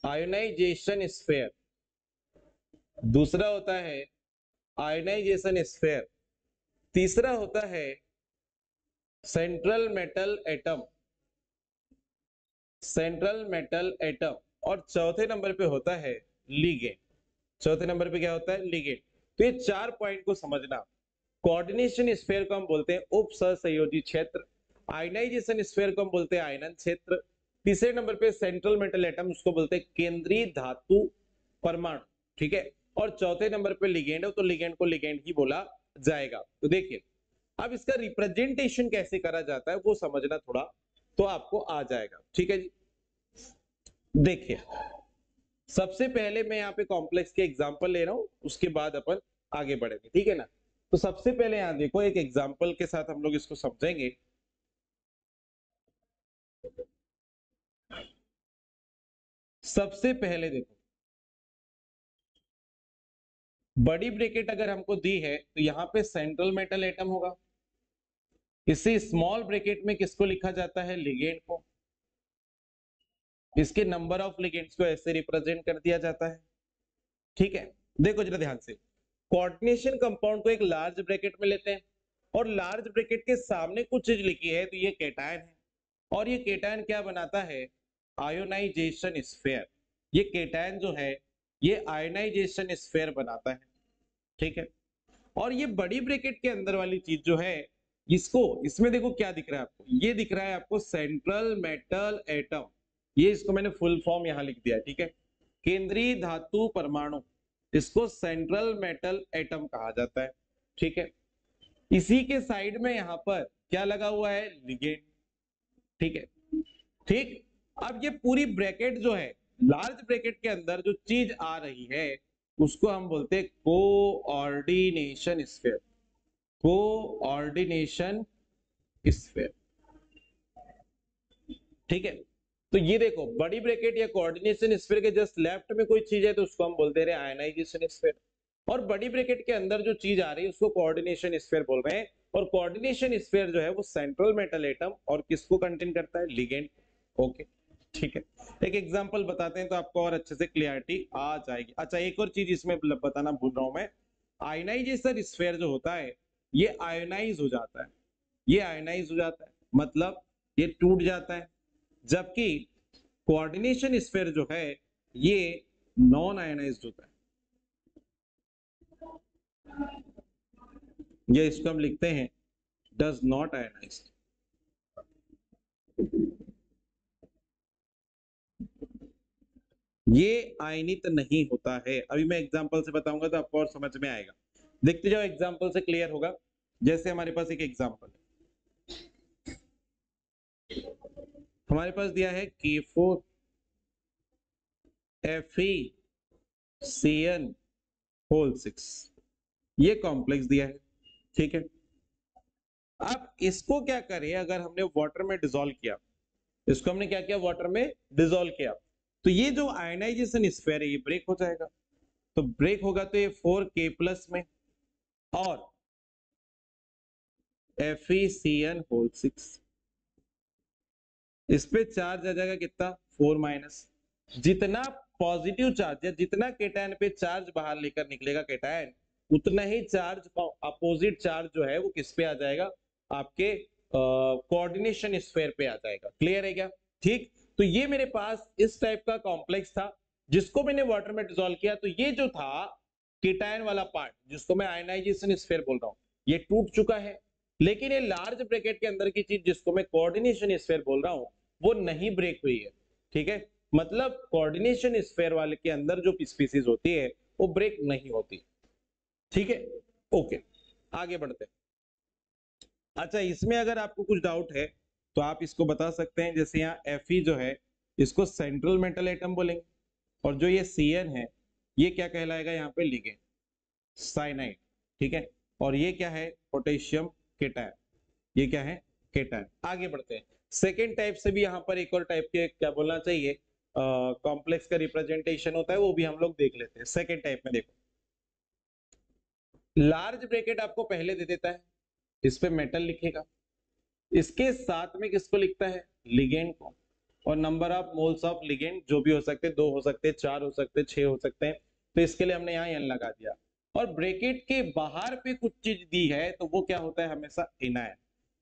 आयोनाइजेशन स्फीयर। दूसरा होता है आयोनाइजेशन स्फीयर। तीसरा होता है central metal atom. Central metal atom. और चौथे नंबर पे होता है लिगेंड। चौथे नंबर पे क्या होता है, लिगेंड। तो ये 4 पॉइंट को समझना। कोऑर्डिनेशन स्फीयर को हम बोलते हैं उप सहसंयोजी क्षेत्र। आयनाइजेशन स्फीयर को हम बोलते हैं आयनन क्षेत्र। तीसरे नंबर पे सेंट्रल मेटल एटम, उसको बोलते हैं केंद्रीय धातु परमाणु, ठीक है। और चौथे नंबर पे लिगेंड है, तो लिगेंड को लिगेंड ही बोला जाएगा। तो देखिए अब इसका रिप्रेजेंटेशन कैसे करा जाता है वो समझना थोड़ा, तो आपको आ जाएगा, ठीक है जी। देखिए सबसे पहले मैं यहाँ पे कॉम्प्लेक्स के एग्जांपल ले रहा हूं, उसके बाद अपन आगे बढ़ेंगे, ठीक है ना। तो सबसे पहले यहाँ देखो एक एग्जांपल के साथ हम लोग इसको समझेंगे। सबसे पहले देखो बड़ी ब्रैकेट अगर हमको दी है तो यहाँ पे सेंट्रल मेटल एटम होगा। इसी स्मॉल ब्रैकेट में किसको लिखा जाता है, लिगेंड को। इसके नंबर ऑफ लिगेंड्स को ऐसे रिप्रेजेंट कर दिया जाता है, ठीक है। देखो जरा ध्यान से, कोऑर्डिनेशन कंपाउंड को एक लार्ज ब्रैकेट में लेते हैं और लार्ज ब्रैकेट के सामने कुछ चीज लिखी है तो ये केटायन है। और ये केटायन क्या बनाता है, आयोनाइजेशन स्फीयर। ये केटायन जो है ये आयोनाइजेशन स्फीयर बनाता है, ठीक है। और ये बड़ी ब्रैकेट के अंदर वाली चीज जो है, इसको इसमें देखो क्या दिख रहा है आपको, ये दिख रहा है आपको सेंट्रल मेटल एटम। ये इसको मैंने फुल फॉर्म यहां लिख दिया है, ठीक है। केंद्रीय धातु परमाणु, इसको सेंट्रल मेटल एटम कहा जाता है, ठीक है। इसी के साइड में यहां पर क्या लगा हुआ है, लिगेंड, ठीक है। ठीक, अब ये पूरी ब्रैकेट जो है, लार्ज ब्रैकेट के अंदर जो चीज आ रही है उसको हम बोलते हैं कोऑर्डिनेशन स्फीयर। कोऑर्डिनेशन स्फीयर, ठीक है। तो ये देखो बड़ी ब्रैकेट या कोऑर्डिनेशन स्फीयर के जस्ट लेफ्ट में कोई चीज है तो उसको हम बोलते रहे आयनाइजेशन स्फीयर। और बड़ी ब्रैकेट के अंदर जो चीज आ रही है उसको कोऑर्डिनेशन स्फीयर बोल रहे हैं। और कोऑर्डिनेशन स्फीयर जो है वो सेंट्रल मेटल एटम और किसको कंटेन करता है, लिगेंड, ओके, ठीक है। एक एग्जांपल बताते हैं तो आपको और अच्छे से क्लियरिटी आ जाएगी। अच्छा एक और चीज इसमें बताना भूल रहा हूं मैं, आयनाइजेशन स्फीयर जो होता है ये आयोनाइज हो जाता है। ये आयोनाइज हो जाता है मतलब ये टूट जाता है, जबकि कोऑर्डिनेशन स्फीयर जो है ये नॉन आयोनाइज्ड होता है। ये इसको हम लिखते हैं डज नॉट आयोनाइज। ये आयनित नहीं होता है। अभी मैं एग्जांपल से बताऊंगा तो आपको और समझ में आएगा। देखते जाओ एग्जांपल से क्लियर होगा। जैसे हमारे पास एक एग्जांपल है, हमारे पास दिया है K4 FeCN6, ये कॉम्प्लेक्स दिया है, ठीक है। अब इसको क्या करें, अगर हमने वाटर में डिसॉल्व किया, इसको हमने क्या किया, वाटर में डिसॉल्व किया, तो ये जो आयनाइजेशन स्फीयर है ये ब्रेक हो जाएगा। तो ब्रेक होगा तो ये 4K+ में और FeCN6, इस पे चार्ज आ जाएगा कितना, 4-। जितना पॉजिटिव चार्ज या जितना केटायन पे चार्ज बाहर लेकर निकलेगा केटायन, उतना ही चार्ज अपोजिट चार्ज जो है वो किस पे आ जाएगा, आपके कोऑर्डिनेशन स्फीयर पे आ जाएगा। क्लियर है क्या, ठीक। तो ये मेरे पास इस टाइप का कॉम्प्लेक्स था जिसको मैंने वाटर में डिसॉल्व किया। तो ये जो था केटायन वाला पार्ट जिसको मैं आयनाइजेशन स्फीयर बोल रहा हूँ ये टूट चुका है। लेकिन ये लार्ज ब्रैकेट के अंदर की चीज जिसको मैं कोऑर्डिनेशन स्फीयर बोल रहा हूँ वो नहीं ब्रेक हुई है, ठीक है। मतलब कोऑर्डिनेशन स्फीयर वाले के अंदर जो स्पीसीज होती है वो ब्रेक नहीं होती, ठीक है, ओके। आगे बढ़ते हैं। अच्छा, इसमें अगर आपको कुछ डाउट है तो आप इसको बता सकते हैं। जैसे यहाँ Fe जो है इसको सेंट्रल मेटल एटम बोलेंगे, और जो ये Cn है ये क्या कहलाएगा यहाँ पे, लिगेंड, साइनाइड, ठीक है। और ये क्या है, पोटेशियम केटायन, ये क्या है, केटायन। आगे बढ़ते हैं। सेकेंड टाइप से भी यहाँ पर एक और टाइप के क्या बोलना चाहिए, कॉम्प्लेक्स का रिप्रेजेंटेशन होता है, वो भी हम लोग देख लेते हैं। सेकेंड टाइप में देखो, लार्ज ब्रैकेट आपको पहले दे देता है, इस पे मेटल लिखेगा, इसके साथ में किसको लिखता है, लिगेंड को, और number of moles of ligand जो भी हो सकते हैं, 2 हो सकते हैं, 4 हो सकते हैं, 6 हो सकते हैं, तो इसके लिए हमने यहाँ n लगा दिया। और ब्रैकेट के बाहर पे कुछ चीज दी है तो वो क्या होता है, हमेशा एनायन।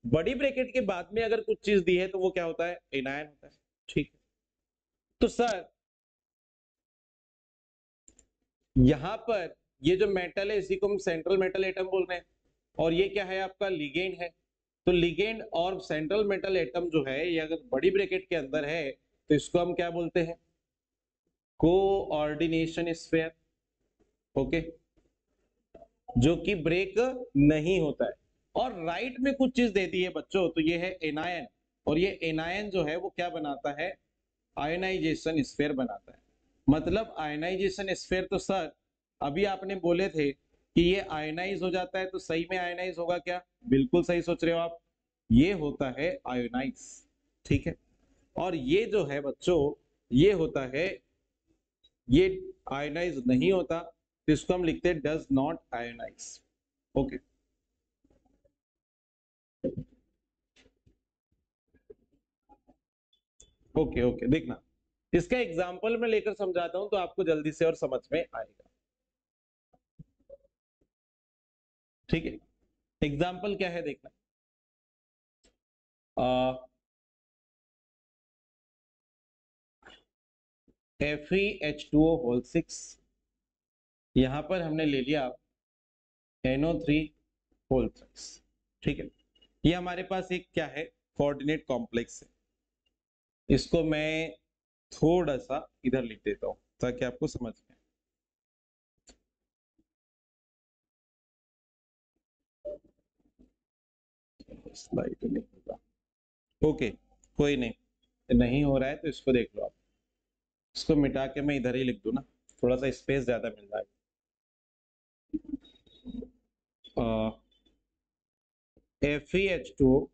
बड़ी ब्रैकेट के बाद में अगर कुछ चीज दी है तो वो क्या होता है, एनायन होता है, ठीक है। तो सर यहां पर ये जो मेटल है इसी को हम सेंट्रल मेटल एटम बोल रहे हैं, और ये क्या है, आपका लिगेंड है। तो लिगेंड और सेंट्रल मेटल एटम जो है ये अगर बड़ी ब्रैकेट के अंदर है तो इसको हम क्या बोलते हैं, कोऑर्डिनेशन स्फीयर, ओके, जो कि ब्रेक नहीं होता है। और राइट में कुछ चीज दे दी है बच्चों, तो ये है एनायन, और ये एनायन जो है वो क्या बनाता है, आयनाइजेशन स्फीयर बनाता है। मतलब आयनाइजेशन स्फीयर, तो सर अभी आपने बोले थे कि ये आयनाइज हो जाता है, तो सही में आयनाइज होगा क्या, बिल्कुल सही सोच रहे हो आप, ये होता है आयोनाइज, ठीक है। और ये जो है बच्चों ये होता है, ये आयोनाइज नहीं होता, तो इसको हम लिखते हैं does not ionise, okay. Okay okay, देखना इसका एग्जाम्पल मैं लेकर समझाता हूं तो आपको जल्दी से और समझ में आएगा, ठीक है। एग्जाम्पल क्या है देखना, FeH2O होल 6, यहां पर हमने ले लिया NO3 होल 6, ठीक है। ये हमारे पास एक क्या है, कोऑर्डिनेट कॉम्प्लेक्स है। इसको मैं थोड़ा सा इधर लिख देता हूं ताकि आपको समझ में, स्लाइड नहीं होगा, ओके, कोई नहीं, नहीं हो रहा है तो इसको देख लो आप, इसको मिटा के मैं इधर ही लिख दूं ना, थोड़ा सा स्पेस ज्यादा मिल जाएगा। FeH2O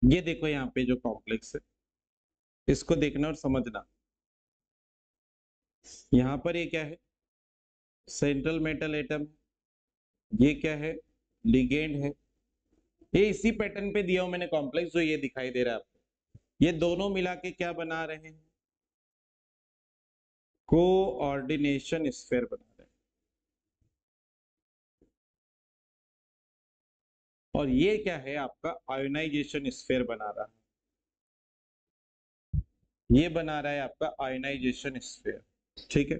ये देखो यहाँ पे जो कॉम्प्लेक्स है इसको देखना और समझना। यहाँ पर ये क्या है, सेंट्रल मेटल एटम, ये क्या है, लिगेंड है। ये इसी पैटर्न पे दिया हूं मैंने कॉम्प्लेक्स, जो ये दिखाई दे रहा है आपको, ये दोनों मिला के क्या बना रहे हैं, कोऑर्डिनेशन स्फीयर बना रहे हैं। और ये क्या है, आपका आयोनाइजेशन स्फीयर बना रहा है, ये बना रहा है आपका आयोनाइजेशन स्फीयर, ठीक है।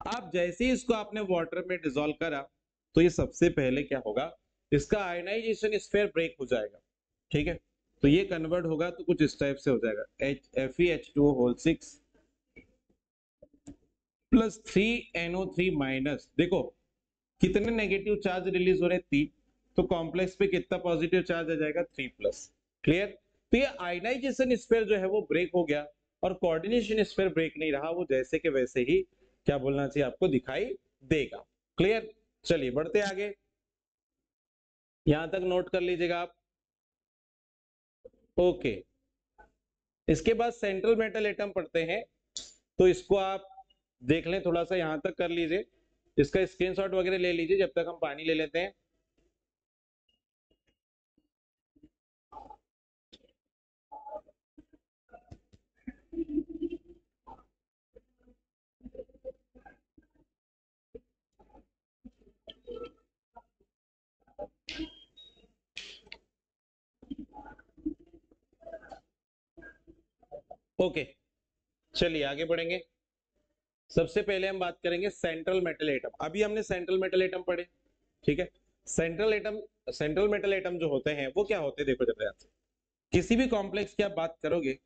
आप जैसे ही इसको आपने वाटर में डिसॉल्व करा तो ये सबसे पहले क्या होगा, इसका आयनाइजेशन स्फीयर ब्रेक हो जाएगा, ठीक है। तो ये कन्वर्ट होगा तो कुछ इस टाइप से हो जाएगा, FeH2O whole 6 plus 3NO3 minus, देखो कितने नेगेटिव चार्ज रिलीज हो रहे हैं, 3, तो कॉम्प्लेक्स पे कितना पॉजिटिव चार्ज आ जाएगा, 3 प्लस, क्लियर। तो ये आयनाइजेशन स्फीयर जो है वो ब्रेक हो गया, और कोऑर्डिनेशन स्फीयर ब्रेक नहीं रहा, वो जैसे के वैसे ही क्या बोलना चाहिए आपको, दिखाई देगा, क्लियर। चलिए बढ़ते आगे, यहां तक नोट कर लीजिएगा आप, ओके। इसके बाद सेंट्रल मेटल एटम पढ़ते हैं, तो इसको आप देख लें, थोड़ा सा यहां तक कर लीजिए, इसका स्क्रीनशॉट वगैरह ले लीजिए जब तक हम पानी ले लेते हैं। ओके, चलिए आगे बढ़ेंगे। सबसे पहले हम बात करेंगे सेंट्रल मेटल एटम। अभी हमने सेंट्रल मेटल एटम पढ़े, ठीक है। Central atom, central metal atom जो होते हैं वो क्या होते हैं, देखो जरा, किसी भी कॉम्प्लेक्स की आप बात करोगे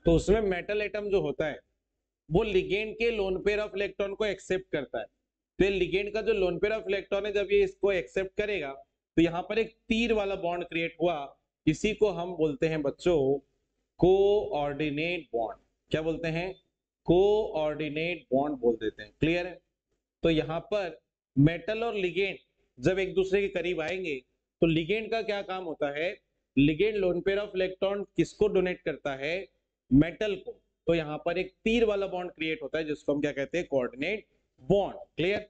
तो उसमें मेटल एटम जो होता है वो लिगेंड के लोन पेयर ऑफ इलेक्ट्रॉन को एक्सेप्ट करता है। तो ये लिगेंड का जो लोन पेयर ऑफ इलेक्ट्रॉन है, जब ये इसको एक्सेप्ट करेगा तो यहाँ पर एक तीर वाला बॉन्ड क्रिएट हुआ, इसी को हम बोलते हैं बच्चों कोऑर्डिनेट बॉन्ड। क्या बोलते हैं? कोऑर्डिनेट बॉन्ड बोल देते हैं। क्लियर है? तो यहाँ पर मेटल और लिगेंड जब एक दूसरे के करीब आएंगे तो लिगेंड का क्या काम होता है? Ligand loan pair of electron किसको डोनेट करता है? मेटल को। तो यहाँ पर एक तीर वाला बॉन्ड क्रिएट होता है जिसको हम क्या कहते हैं? Coordinate bond. क्लियर?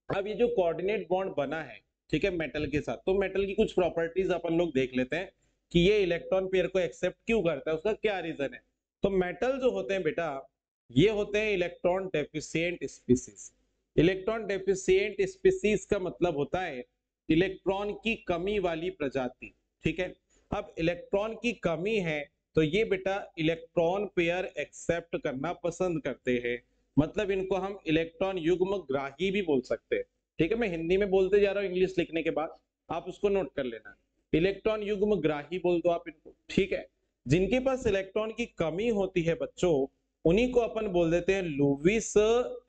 अब ये जो कोऑर्डिनेट बॉन्ड बना है, ठीक है, मेटल के साथ, तो मेटल की कुछ प्रॉपर्टीज अपन लोग देख लेते हैं कि ये इलेक्ट्रॉन पेयर को एक्सेप्ट क्यों करता है, उसका क्या रीजन है। तो मेटल जो होते हैं बेटा, ये होते हैं electron deficient species. Electron deficient species का मतलब होता है इलेक्ट्रॉन की कमी वाली प्रजाति। ठीक है, अब इलेक्ट्रॉन की कमी है तो ये बेटा इलेक्ट्रॉन पेयर एक्सेप्ट करना पसंद करते हैं, मतलब इनको हम इलेक्ट्रॉन युग्म ग्राही भी बोल सकते हैं। ठीक है, मैं हिंदी में बोलते जा रहा हूँ इंग्लिश लिखने के बाद, आप उसको नोट कर लेना। इलेक्ट्रॉन युग्म ग्राही बोल दो आप इनको। ठीक है, जिनके पास इलेक्ट्रॉन की कमी होती है बच्चों, उन्हीं को अपन बोल देते हैं लुईस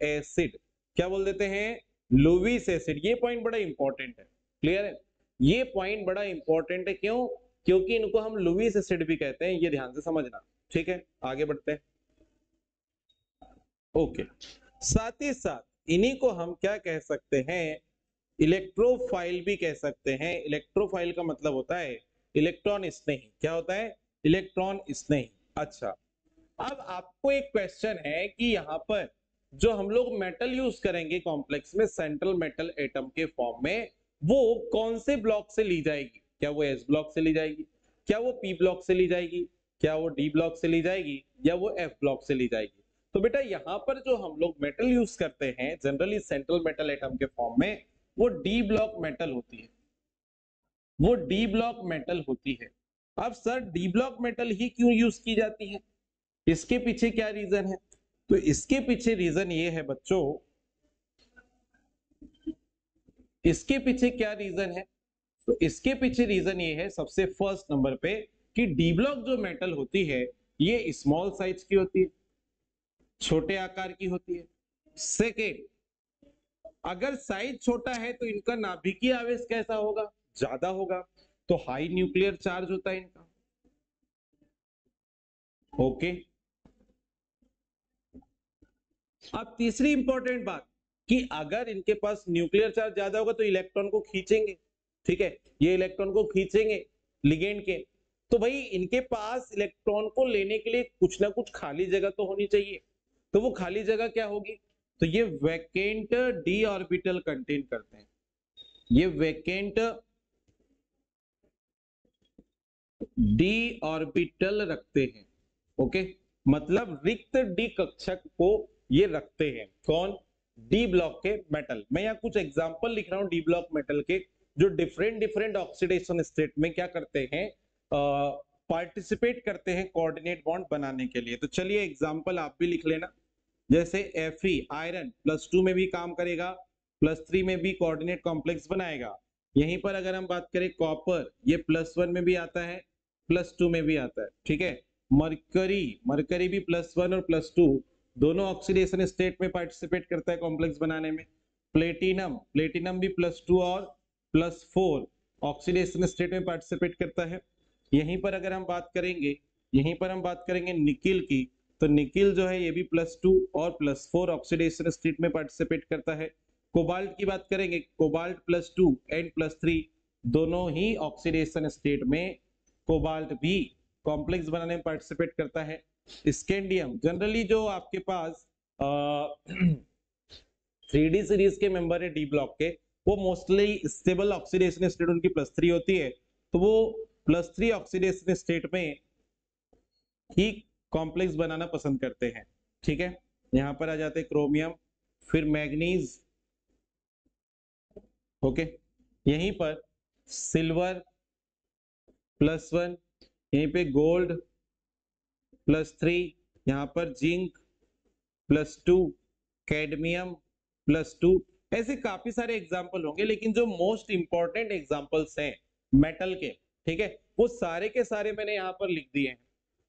एसिड। क्या बोल देते हैं? Lewis acid. ये पॉइंट बड़ा इंपॉर्टेंट है। क्लियर है? ये पॉइंट बड़ा इंपॉर्टेंट है। क्यों? क्योंकि इनको हम लुईस एसिड भी कहते हैं, ये ध्यान से समझना। ठीक है, आगे बढ़ते हैं। ओके, साथ ही साथ इन्हीं को हम क्या कह सकते हैं? इलेक्ट्रोफाइल भी कह सकते हैं। इलेक्ट्रोफाइल का मतलब होता है इलेक्ट्रॉन स्नेही। क्या होता है? इलेक्ट्रॉन स्नेही। अच्छा, अब आपको एक क्वेश्चन है कि यहाँ पर जो हम लोग मेटल यूज करेंगे कॉम्प्लेक्स में सेंट्रल मेटल एटम के फॉर्म में, वो कौन से ब्लॉक से ली जाएगी? क्या वो एस ब्लॉक से ली जाएगी? क्या वो पी ब्लॉक से ली जाएगी? क्या वो डी ब्लॉक से ली जाएगी? या वो एफ ब्लॉक से ली जाएगी? तो बेटा यहाँ पर जो हम लोग मेटल यूज करते हैं जनरली सेंट्रल मेटल एटम के फॉर्म में, वो डी ब्लॉक मेटल होती है। वो डी ब्लॉक मेटल होती है। अब सर डी ब्लॉक मेटल ही क्यों यूज की जाती है? इसके पीछे क्या रीजन है? तो इसके पीछे रीजन ये है बच्चों, इसके पीछे क्या रीजन है? तो इसके पीछे रीजन ये है सबसे फर्स्ट नंबर पे कि डी ब्लॉक जो मेटल होती है ये स्मॉल साइज की होती है, छोटे आकार की होती है। सेकेंड, अगर साइज छोटा है तो इनका नाभिकीय आवेश कैसा होगा? ज्यादा होगा, तो हाई न्यूक्लियर चार्ज होता है इनका। ओके, अब तीसरी इंपॉर्टेंट बात कि अगर इनके पास न्यूक्लियर चार्ज ज्यादा होगा तो इलेक्ट्रॉन को खींचेंगे। ठीक है, ये इलेक्ट्रॉन को खींचेंगे लिगेंड के, तो भाई इनके पास इलेक्ट्रॉन को लेने के लिए कुछ ना कुछ खाली जगह तो होनी चाहिए। तो वो खाली जगह क्या होगी? तो ये वैकेंट डी ऑर्बिटल कंटेन करते हैं। ये वैकेंट डी ऑर्बिटल रखते हैं। ओके, मतलब रिक्त डी कक्षक को ये रखते हैं। कौन? डी ब्लॉक के मेटल। मैं यहाँ कुछ एग्जांपल लिख रहा हूँ डी ब्लॉक मेटल के, जो डिफरेंट डिफरेंट ऑक्सीडेशन स्टेट में क्या करते हैं? पार्टिसिपेट करते हैं कोऑर्डिनेट बॉन्ड बनाने के लिए। तो चलिए एग्जांपल आप भी लिख लेना। जैसे Fe आयरन +2 में भी काम करेगा, +3 में भी कोऑर्डिनेट कॉम्प्लेक्स बनाएगा। यहीं पर अगर हम बात करें कॉपर, ये +1 में भी आता है, +2 में भी आता है। ठीक है, मरकरी, मरकरी भी +1 और +2 दोनों ऑक्सीडेशन स्टेट में पार्टिसिपेट करता है कॉम्प्लेक्स बनाने में। प्लेटिनम, प्लेटिनम भी +2 और +4 ऑक्सीडेशन स्टेट में पार्टिसिपेट करता है। यहीं पर अगर हम बात करेंगे, यहीं पर हम बात करेंगे निकिल की, तो निकिल जो है ये भी +2 और +4 ऑक्सीडेशन स्टेट में पार्टिसिपेट करता है। कोबाल्ट की बात करेंगे, कोबाल्ट +2 एंड +3 दोनों ही ऑक्सीडेशन स्टेट में कोबाल्ट भी कॉम्प्लेक्स बनाने में पार्टिसिपेट करता है। स्कैंडियम, जनरली जो आपके पास 3D सीरीज के मेंबर है डी ब्लॉक के, वो मोस्टली स्टेबल ऑक्सीडेशन स्टेट उनकी +3 होती है, तो वो +3 ऑक्सीडेशन स्टेट में ही कॉम्प्लेक्स बनाना पसंद करते हैं। ठीक है, यहां पर आ जाते हैं क्रोमियम, फिर मैग्नीज। ओके, यहीं पर सिल्वर +1, यहीं पे गोल्ड +3, यहां पर जिंक +2, कैडमियम +2। ऐसे काफी सारे एग्जाम्पल होंगे, लेकिन जो मोस्ट इंपॉर्टेंट एग्जाम्पल्स हैं मेटल के, ठीक है, वो सारे के सारे मैंने यहाँ पर लिख दिए हैं,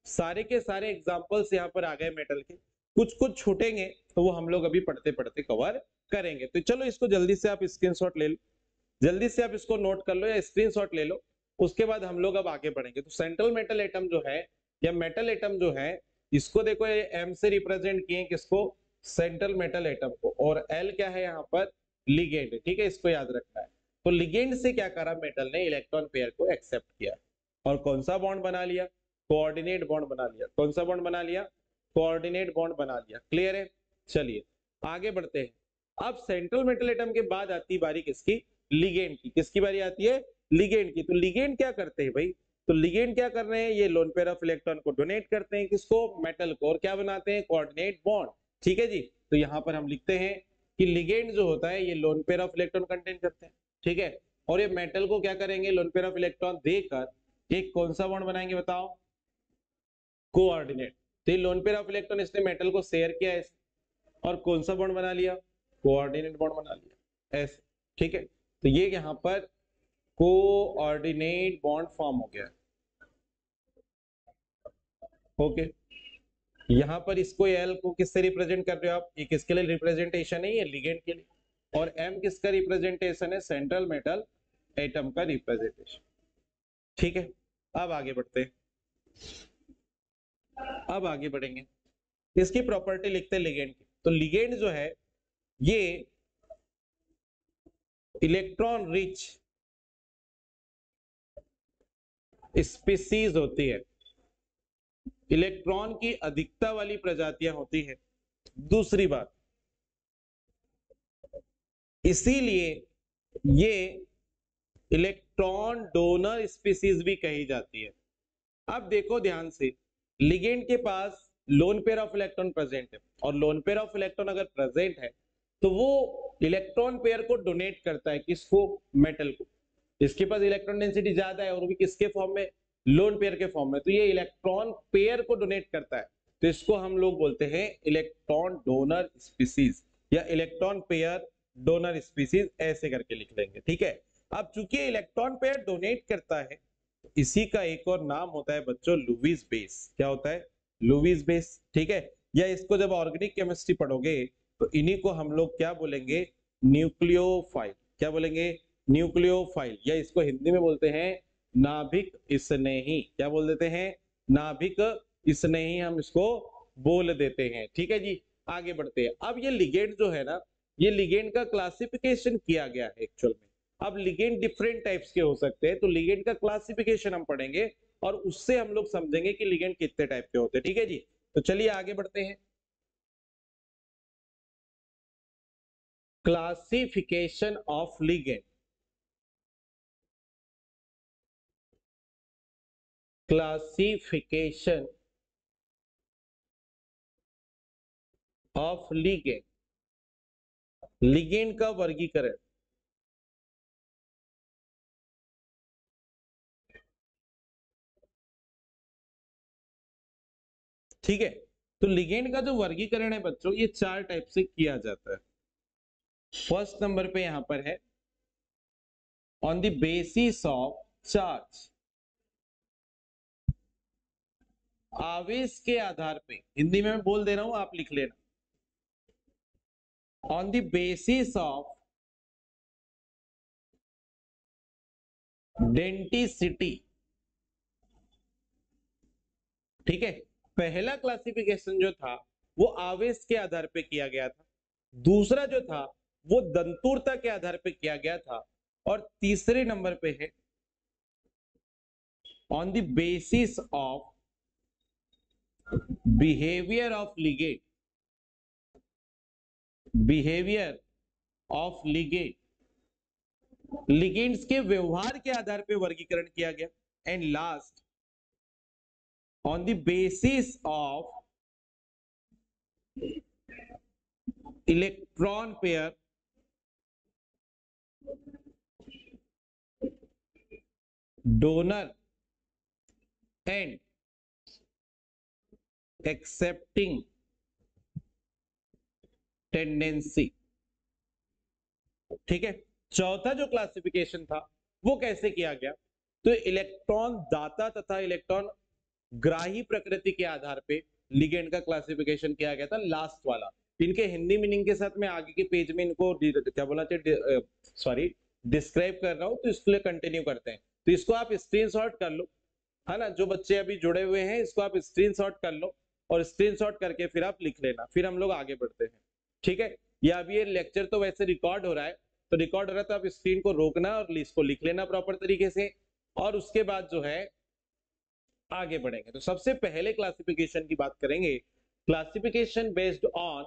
सारे के सारे एग्जाम्पल्स यहाँ पर आ गए मेटल के। कुछ कुछ छूटेंगे तो वो हम लोग अभी पढ़ते पढ़ते कवर करेंगे। तो चलो इसको जल्दी से आप स्क्रीनशॉट ले लो, जल्दी से आप इसको नोट कर लो या स्क्रीनशॉट ले लो, उसके बाद हम लोग अब आगे बढ़ेंगे। तो सेंट्रल मेटल एटम जो है या मेटल एटम जो है, इसको देखो ये एम से रिप्रेजेंट किए किसको, सेंट्रल मेटल एटम को, और एल क्या है यहाँ पर, लिगेंड। ठीक है, इसको याद रखना है। तो लिगेंड से क्या करा मेटल ने, इलेक्ट्रॉन पेयर को एक्सेप्ट किया और कौन सा बॉन्ड बना लिया, कोऑर्डिनेट बॉन्ड बना लिया। कौन सा बॉन्ड बना लिया, कोऑर्डिनेट बॉन्ड बना लिया। क्लियर है, चलिए आगे बढ़ते हैं। अब सेंट्रल मेटल एटम के बाद आती बारी किसकी, लिगेंड की। किसकी बारी आती है, लिगेंड की। तो लिगेंड क्या करते हैं भाई, तो लिगेंड क्या कर रहे हैं, ये लोन पेयर ऑफ इलेक्ट्रॉन को डोनेट करते हैं किसको, मेटल को, और क्या बनाते हैं, कोऑर्डिनेट बॉन्ड। ठीक है जी, तो यहां पर हम लिखते हैं कि लिगेंड जो होता है ये loan pair of electron contain करते हैं। ठीक है, और ये मेटल को क्या करेंगे, लोन पेयर ऑफ इलेक्ट्रॉन देकर एक कौन सा बॉन्ड बनाएंगे बताओ, कोऑर्डिनेट। तो ये लोन पेयर ऑफ इलेक्ट्रॉन इसने मेटल को शेयर किया है और कौन सा बॉन्ड बना लिया, कोऑर्डिनेट बॉन्ड बना लिया ऐसे। ठीक है, तो ये यहां पर कोऑर्डिनेट बॉन्ड फॉर्म हो गया। ओके, यहां पर इसको एल को किससे रिप्रेजेंट कर रहे हो आप, ये किसके लिए रिप्रेजेंटेशन है, ये लिगेंड के लिए, और एम किसका रिप्रेजेंटेशन है, सेंट्रल मेटल एटम का रिप्रेजेंटेशन। ठीक है, अब आगे बढ़ते हैं, अब आगे बढ़ेंगे, इसकी प्रॉपर्टी लिखते हैं लिगेंड की। तो लिगेंड जो है ये इलेक्ट्रॉन रिच स्पीसीज होती है, इलेक्ट्रॉन की अधिकता वाली प्रजातियां होती है। दूसरी बात, इसीलिए ये इलेक्ट्रॉन डोनर स्पीसीज भी कही जाती है। अब देखो ध्यान से, लिगेंड के पास lone pair of electron present है, और लोन पेयर ऑफ इलेक्ट्रॉन अगर प्रेजेंट है तो वो इलेक्ट्रॉन पेयर को डोनेट करता है किसको, मेटल को। इसके पास इलेक्ट्रॉन डेंसिटी ज्यादा है और वो भी किसके फॉर्म में, लोन पेयर के फॉर्म में, तो ये इलेक्ट्रॉन पेयर को डोनेट करता है। तो इसको हम लोग बोलते हैं इलेक्ट्रॉन डोनर स्पीसीज या इलेक्ट्रॉन पेयर डोनर स्पीसीज, ऐसे करके लिख लेंगे। ठीक है, अब चूंकि इलेक्ट्रॉन पेयर डोनेट करता है, इसी का एक और नाम होता है बच्चों लुईस बेस। क्या होता है, लुईस बेस। ठीक है, या इसको जब ऑर्गेनिक केमिस्ट्री पढ़ोगे तो इन्हीं को हम लोग क्या बोलेंगे, न्यूक्लियोफाइल। क्या बोलेंगे, न्यूक्लियोफाइल, या इसको हिंदी में बोलते हैं नाभिक स्नेही। क्या बोल देते हैं, नाभिक स्नेही हम इसको बोल देते हैं। ठीक है जी, आगे बढ़ते हैं। अब ये लिगेंड जो है ना, ये लिगेंड का क्लासिफिकेशन किया गया है एक्चुअल में। अब लिगेंड डिफरेंट टाइप्स के हो सकते हैं, तो लिगेंड का क्लासिफिकेशन हम पढ़ेंगे और उससे हम लोग समझेंगे कि लिगेंड कितने टाइप के होते हैं। ठीक है जी, तो चलिए आगे बढ़ते हैं। Classification of ligand, classification of ligand, ligand का वर्गीकरण। ठीक है, तो लिगेंड का जो वर्गीकरण है बच्चों, ये चार टाइप से किया जाता है। फर्स्ट नंबर पे यहां पर है on the basis of charge, आवेश के आधार पे। हिंदी में मैं बोल दे रहा हूं, आप लिख लेना। On the basis of density. ठीक है, पहला क्लासिफिकेशन जो था वो आवेश के आधार पे किया गया था, दूसरा जो था वो दंतुरता के आधार पे किया गया था, और तीसरे नंबर पे है on the basis of behaviour of ligand, behaviour of ligand, ligands के व्यवहार के आधार पे वर्गीकरण किया गया। And last on the basis of electron pair donor and accepting tendency. ठीक है, चौथा जो क्लासिफिकेशन था वो कैसे किया गया, तो इलेक्ट्रॉन दाता तथा इलेक्ट्रॉन ग्राही प्रकृति के आधार पे लिगेंड का क्लासिफिकेशन किया गया था, लास्ट वाला। इनके हिंदी मीनिंग के साथ मैं आगे के पेज में इनको क्या बोलना चाहिए, सॉरी, डिस्क्राइब कर रहा हूं, तो इसके लिए कंटिन्यू करते हैं। तो इसको आप स्क्रीनशॉट कर लो, है ना, जो बच्चे अभी जुड़े हुए हैं इसको आप स्क्रीनशॉट कर लो, और स्क्रीनशॉट करके फिर आप लिख लेना, फिर हम लोग आगे बढ़ते हैं, ठीक है। या अभी ये लेक्चर तो वैसे रिकॉर्ड हो रहा है, तो रिकॉर्ड हो रहा है तो आप स्क्रीन को रोकना और इसको लिख लेना प्रॉपर तरीके से, और उसके बाद जो है आगे बढ़ेंगे। तो सबसे पहले क्लासिफिकेशन की बात करेंगे, classification based on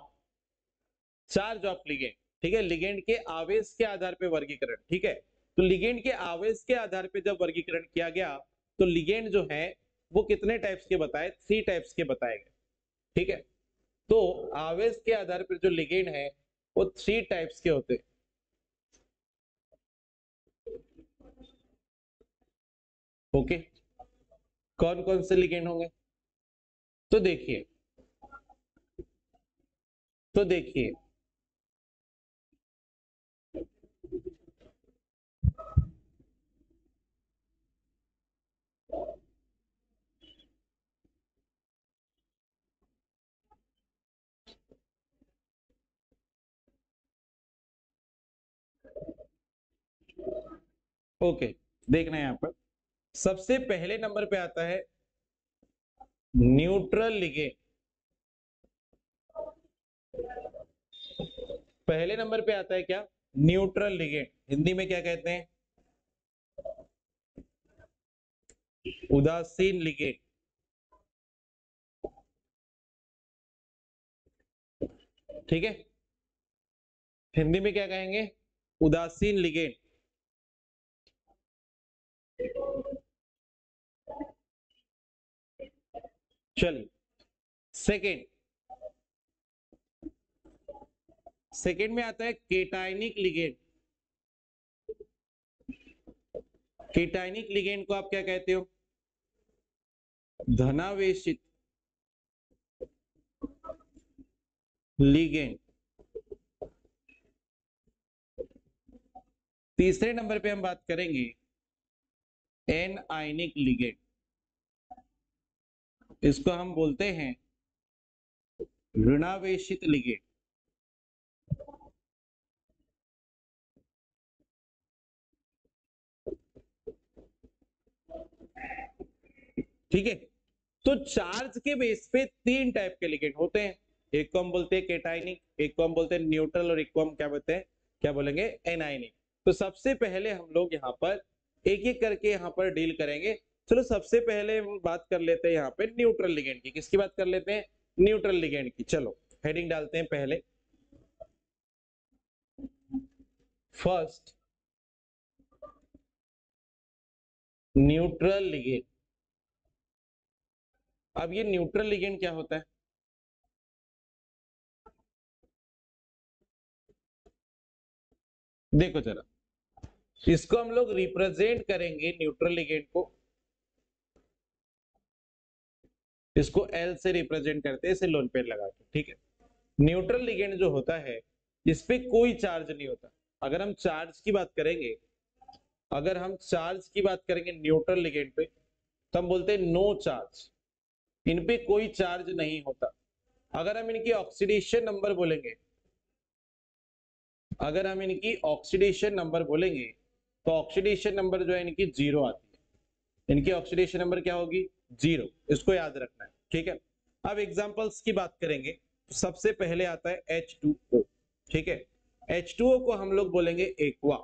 charge of ligand, ठीक है, लिगेंड के आवेश के आधार पे वर्गीकरण, ठीक है। तो लिगेंड के आवेश के आधार पे जब वर्गीकरण किया गया, तो लिगेंड जो है वो कितने टाइप्स के बताए, 3 टाइप्स के बताए गए, ठीक है। तो आवेश के आधार पर जो लिगेंड है वो 3 टाइप्स के होते हैं। ओके, कौन कौन से लिगेंड होंगे, तो देखिए, तो देखिए ओके, देखना है यहाँ पर सबसे पहले नंबर पे आता है न्यूट्रल लिगेंड। पहले नंबर पे आता है क्या, न्यूट्रल लिगेंड, हिंदी में क्या कहते हैं, उदासीन लिगेंड, ठीक है, हिंदी में क्या कहेंगे, उदासीन लिगेंड। चलिए, सेकेंड, सेकेंड में आता है केटायनिक लिगेंड। केटायनिक लिगेंड को आप क्या कहते हो, धनावेशित लिगेंड। तीसरे नंबर पे हम बात करेंगे एन आयनिक लिगेंड, इसको हम बोलते हैं ऋणावेशित लिगेंड। ठीक है, तो चार्ज के बेस पे 3 टाइप के लिगेंड होते हैं, एक को हम बोलते हैं केटायनिक, एक को हम बोलते हैं न्यूट्रल, और एक को हम क्या बोलते हैं, क्या बोलेंगे, एनायनिक। तो सबसे पहले हम लोग यहाँ पर एक एक करके यहाँ पर डील करेंगे। चलो सबसे पहले हम बात कर लेते हैं यहाँ पे न्यूट्रल लिगेंड की। किसकी बात कर लेते हैं, न्यूट्रल लिगेंड की। चलो हेडिंग डालते हैं पहले, फर्स्ट न्यूट्रल लिगेंड। अब ये न्यूट्रल लिगेंड क्या होता है, देखो जरा, इसको हम लोग रिप्रेजेंट करेंगे न्यूट्रल लिगेंड को, इसको एल से रिप्रेजेंट करते हैं, इसे लोन पेन लगा के, ठीक है। न्यूट्रल लिगेंड जो होता है इस पे कोई चार्ज नहीं होता। अगर हम चार्ज की बात करेंगे, अगर हम चार्ज की बात करेंगे न्यूट्रल लिगेंड पे, तो हम बोलते हैं नो चार्ज, इन पे कोई चार्ज नहीं होता। अगर हम इनकी ऑक्सीडेशन नंबर बोलेंगे, अगर हम इनकी ऑक्सीडेशन नंबर बोलेंगे, तो ऑक्सीडेशन नंबर जो है इनकी 0 आती है। इनकी ऑक्सीडेशन नंबर क्या होगी, 0, इसको याद रखना है, ठीक है। अब एग्जांपल्स की बात करेंगे, तो सबसे पहले आता है H2O, ठीक है। H2O को हम लोग बोलेंगे एक्वा।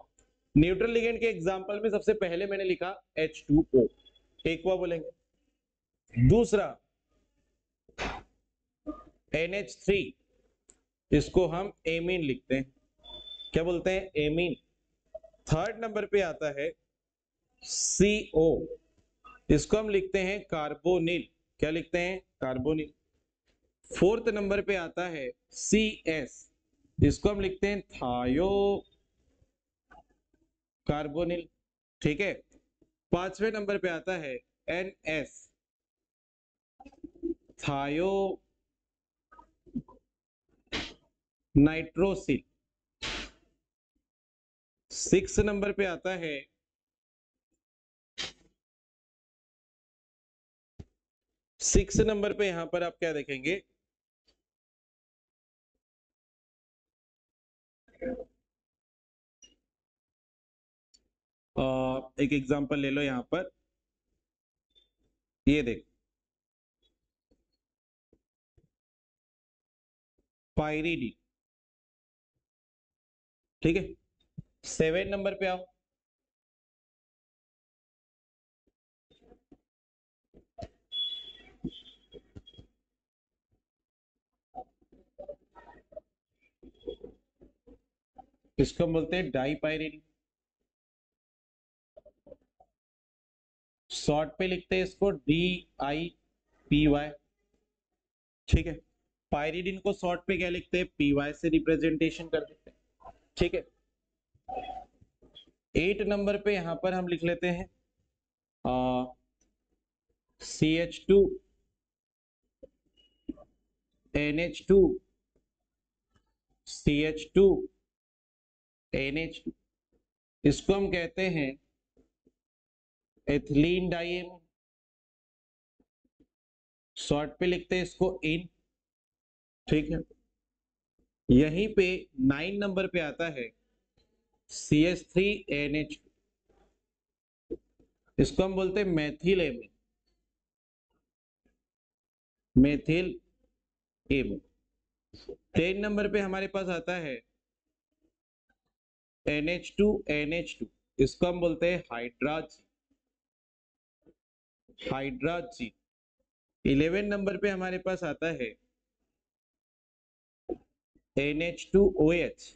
न्यूट्रल लिगेंड के एग्जांपल में सबसे पहले मैंने लिखा H2O, एक्वा बोलेंगे। दूसरा NH3, इसको हम एमीन लिखते हैं, क्या बोलते हैं, एमीन। थर्ड नंबर पे आता है CO, इसको हम लिखते हैं कार्बोनिल, क्या लिखते हैं, कार्बोनिल। फोर्थ नंबर पे आता है CS, इसको हम लिखते हैं थायो कार्बोनिल, ठीक है। पांचवें नंबर पे आता है NS, थायो नाइट्रोसिल। 6 नंबर पे आता है 6 नंबर पे यहां पर आप क्या देखेंगे, एक एग्जांपल ले लो यहां पर, ये देख पायरीडीन, ठीक है। 7 नंबर पे आओ, इसको हम बोलते हैं डाईपायरीडीन, शॉर्ट पे लिखते हैं इसको DIPY, ठीक है। पायरीडीन को शॉर्ट पे क्या लिखते हैं, PY से रिप्रेजेंटेशन कर देते हैं, ठीक है। 8 नंबर पे यहां पर हम लिख लेते हैं CH2 NH2 CH2 NH2, इसको हम कहते हैं एथिलीन डाइएमीन, शॉर्ट पे लिखते हैं इसको इन, ठीक है। यहीं पे 9 नंबर पे आता है CH3NH, इसको हम बोलते हैं methyl amine, methyl amine. 10 number पे हमारे पास आता है NH2NH2, इसको हम बोलते हैं हाइड्राजीन, हाइड्राजीन। 11 नंबर पे हमारे पास आता है NH2OH,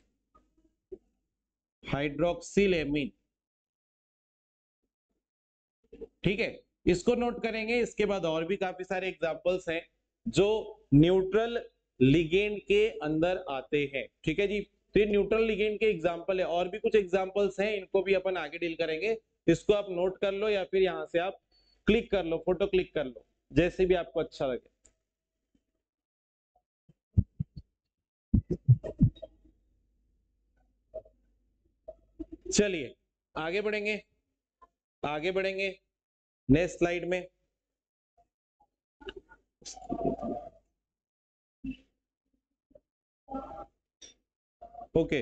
हाइड्रोक्सिल एमीन, ठीक है। इसको नोट करेंगे। इसके बाद और भी काफी सारे एग्जांपल्स हैं जो न्यूट्रल लिगेंड के अंदर आते हैं, ठीक है जी। तो ये न्यूट्रल लिगेंड के एग्जांपल है, और भी कुछ एग्जांपल्स हैं, इनको भी अपन आगे डील करेंगे। इसको आप नोट कर लो या फिर यहां से आप क्लिक कर लो, फोटो क्लिक कर लो, जैसे भी आपको अच्छा लगे। चलिए आगे बढ़ेंगे, आगे बढ़ेंगे नेक्स्ट स्लाइड में। ओके,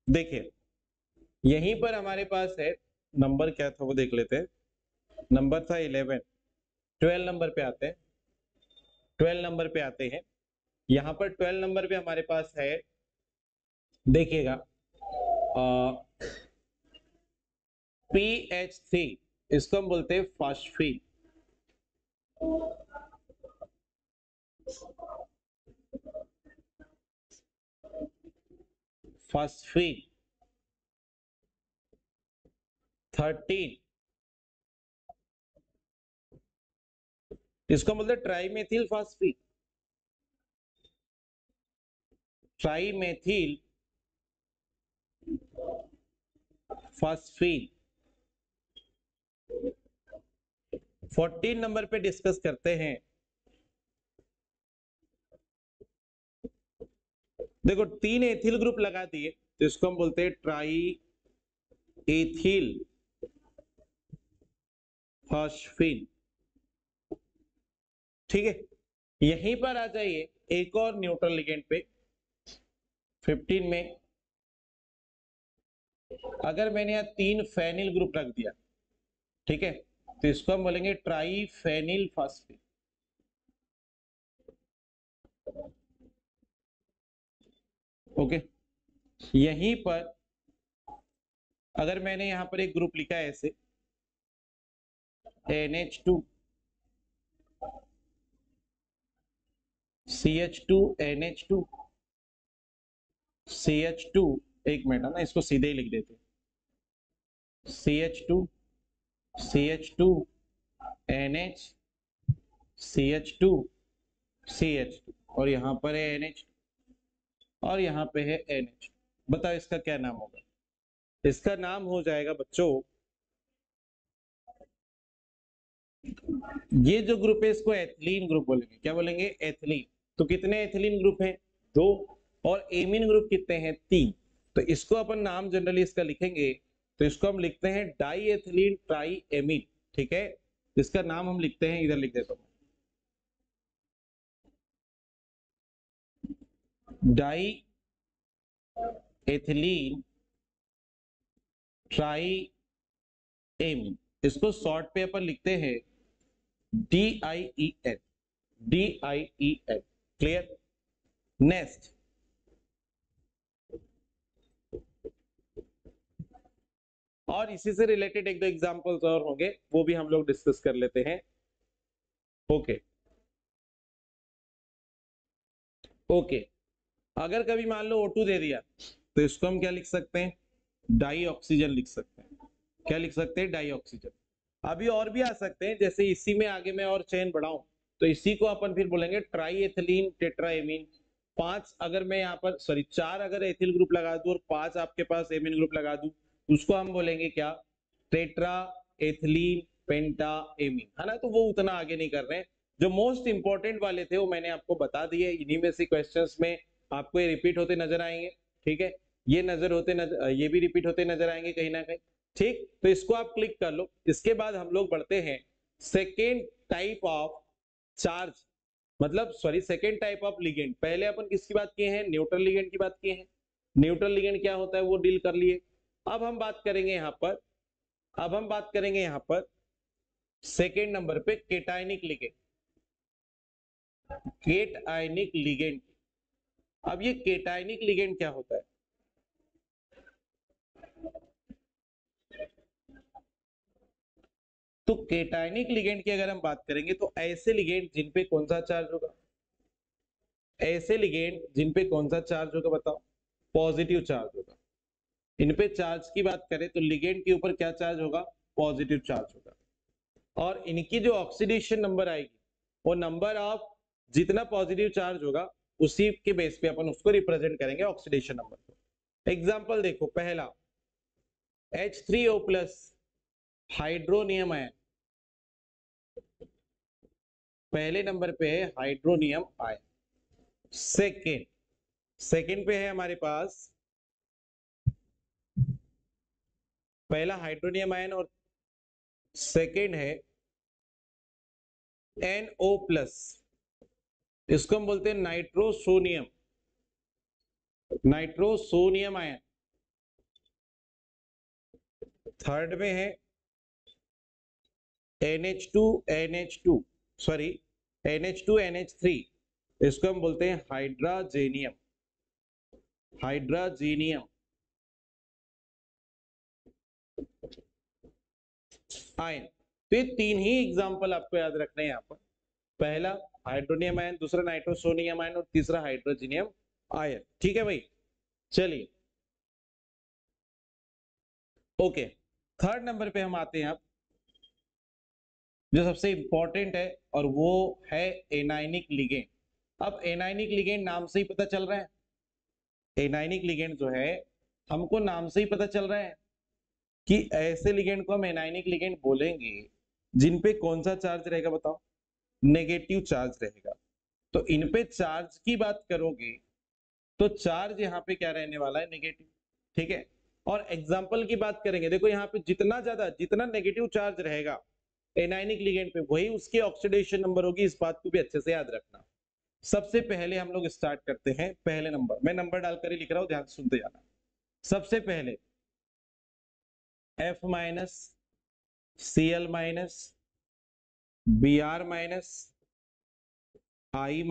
देखिए यहीं पर हमारे पास है, नंबर क्या था वो देख लेते हैं। नंबर था 11, 12 नंबर पे आते हैं, 12 नंबर पे आते हैं। यहां पर 12 नंबर पे हमारे पास है, देखिएगा PH3, इसको हम बोलते हैं फास्फीन, फास्फीन। 13, इसको बोलते हैं ट्राइमेथिल फास्फीन, ट्राइमेथिल फास्फीन। 14 नंबर पे डिस्कस करते हैं, देखो 3 एथिल ग्रुप लगा दिए, तो इसको हम बोलते हैं ट्राई एथिल फास्फीन, ठीक है। यहीं पर आ जाइए एक और न्यूट्रल लिगेंड पे, 15 में अगर मैंने यहाँ 3 फेनिल ग्रुप रख दिया, ठीक है, तो इसको हम बोलेंगे ट्राई फेनिल फास्फीन, ओके। यहीं पर अगर मैंने यहां पर एक ग्रुप लिखा है ऐसे NH2 CH2 NH2 CH2, एक मिनट है ना, इसको सीधे ही लिख देते हैं, CH2 CH2 NH CH2 CH2, और यहां पर है NH और यहां पे है NH। बताओ इसका क्या नाम होगा? इसका नाम हो जाएगा बच्चों, ये जो ग्रुप है इसको एथिलीन ग्रुप बोलेंगे। क्या बोलेंगे? एथिलीन। तो कितने एथिलीन ग्रुप हैं? 2, और एमीन ग्रुप कितने हैं? 3। तो इसको अपन नाम जनरली इसका लिखेंगे, तो इसको हम लिखते हैं डाई एथिलीन ट्राई एमीन, ठीक है। इसका नाम हम लिखते हैं, इधर लिख देता हूं, डाई एथिलीन ट्राई एमीन, इसको शॉर्ट पे अपन लिखते हैं DIEN, DIEN। क्लियर? नेक्स्ट, और इसी से रिलेटेड एक दो एग्जांपल्स और होंगे, वो भी हम लोग डिस्कस कर लेते हैं। ओके ओके, अगर कभी मान लो O2 दे दिया तो इसको हम क्या लिख सकते हैं? डाई ऑक्सीजन लिख सकते हैं। क्या लिख सकते हैं? Dioxygen. अभी और भी आ सकते हैं, जैसे इसी में आगे मैं और चेन बढ़ाऊं तो इसी को अपन फिर बोलेंगे ट्राई एथिलीन टेट्राएमीन। 5 अगर मैं यहाँ पर सॉरी 4 अगर एथिल ग्रुप लगा दूं और 5 आपके पास एमीन ग्रुप लगा दूं, उसको हम बोलेंगे क्या? टेट्रा एथिलीन पेंटा एमीन, है ना? तो वो उतना आगे नहीं कर रहे हैं। जो मोस्ट इंपॉर्टेंट वाले थे वो मैंने आपको बता दिए। इन्हीं में से क्वेश्चंस में आपको ये रिपीट होते नजर आएंगे। ठीक है, ये ये भी रिपीट होते नजर आएंगे कहीं ना कहीं। ठीक, तो इसको आप क्लिक कर लो। इसके बाद हम लोग बढ़ते हैं सेकेंड टाइप ऑफ चार्ज, मतलब sorry second type of ligand. पहले अपन किसकी बात किए हैं? न्यूट्रल लिगेंड की बात किए हैं। न्यूट्रल लिगेंड क्या होता है वो डील कर लिए। अब हम बात करेंगे यहाँ पर सेकेंड नंबर पे केटायनिक लिगेंड। केटायनिक लिगेंड, अब ये केटायनिक लिगेंड क्या होता है? तो केटायनिक लिगेंड की अगर हम बात करेंगे तो ऐसे लिगेंड जिन पे कौन सा चार्ज होगा? ऐसे लिगेंड जिन पे कौन सा चार्ज होगा बताओ? पॉजिटिव चार्ज होगा। इन पे चार्ज की बात करें तो लिगेंड के ऊपर क्या चार्ज होगा? पॉजिटिव चार्ज होगा। और इनकी जो ऑक्सीडेशन नंबर आएगी वो नंबर ऑफ जितना पॉजिटिव चार्ज होगा उसी के बेस पे अपन उसको रिप्रेजेंट करेंगे ऑक्सीडेशन नंबर को। एग्जांपल देखो, पहला H3O+ हाइड्रोनियम आयन, पहले नंबर पे है हाइड्रोनियम आयन। सेकेंड पे है हमारे पास पहला हाइड्रोनियम आयन और सेकेंड है NO+, इसको हम बोलते हैं नाइट्रोसोनियम आयन। थर्ड में है NH2NH3, इसको हम बोलते हैं हाइड्राजेनियम आयन। तो ये तीन ही एग्जांपल आपको याद रखना है यहाँ पर। पहला हाइड्रोनियम आयन, दूसरा नाइट्रोसोनियम आयन और तीसरा हाइड्रोजीनियम आयन। ठीक है भाई, चलिए ओके। थर्ड नंबर पे हम आते हैं अब, जो सबसे इंपॉर्टेंट है और वो है एनायनिक लिगेंड। अब एनायनिक लिगेंड नाम से ही पता चल रहा है, एनायनिक लिगेंड जो है हमको नाम से ही पता चल रहा है कि ऐसे लिगेंड को हम एनायनिक लिगेंड बोलेंगे जिन पे कौन सा चार्ज रहेगा बताओ? नेगेटिव चार्ज रहेगा। तो इन पे चार्ज की बात करोगे तो चार्ज यहाँ पे क्या रहने वाला है? नेगेटिव। ठीक है, और एग्जाम्पल की बात करेंगे, देखो यहाँ पे जितना नेगेटिव चार्ज रहेगा एनायनिक लिगेंड पे वही उसकी ऑक्सीडेशन नंबर होगी। इस बात को भी अच्छे से याद रखना। सबसे पहले हम लोग स्टार्ट करते हैं पहले नंबर, मैं नंबर डालकर ही लिख रहा हूं, ध्यान से सुनते जाना। सबसे पहले F-, Cl-, Br-, I-,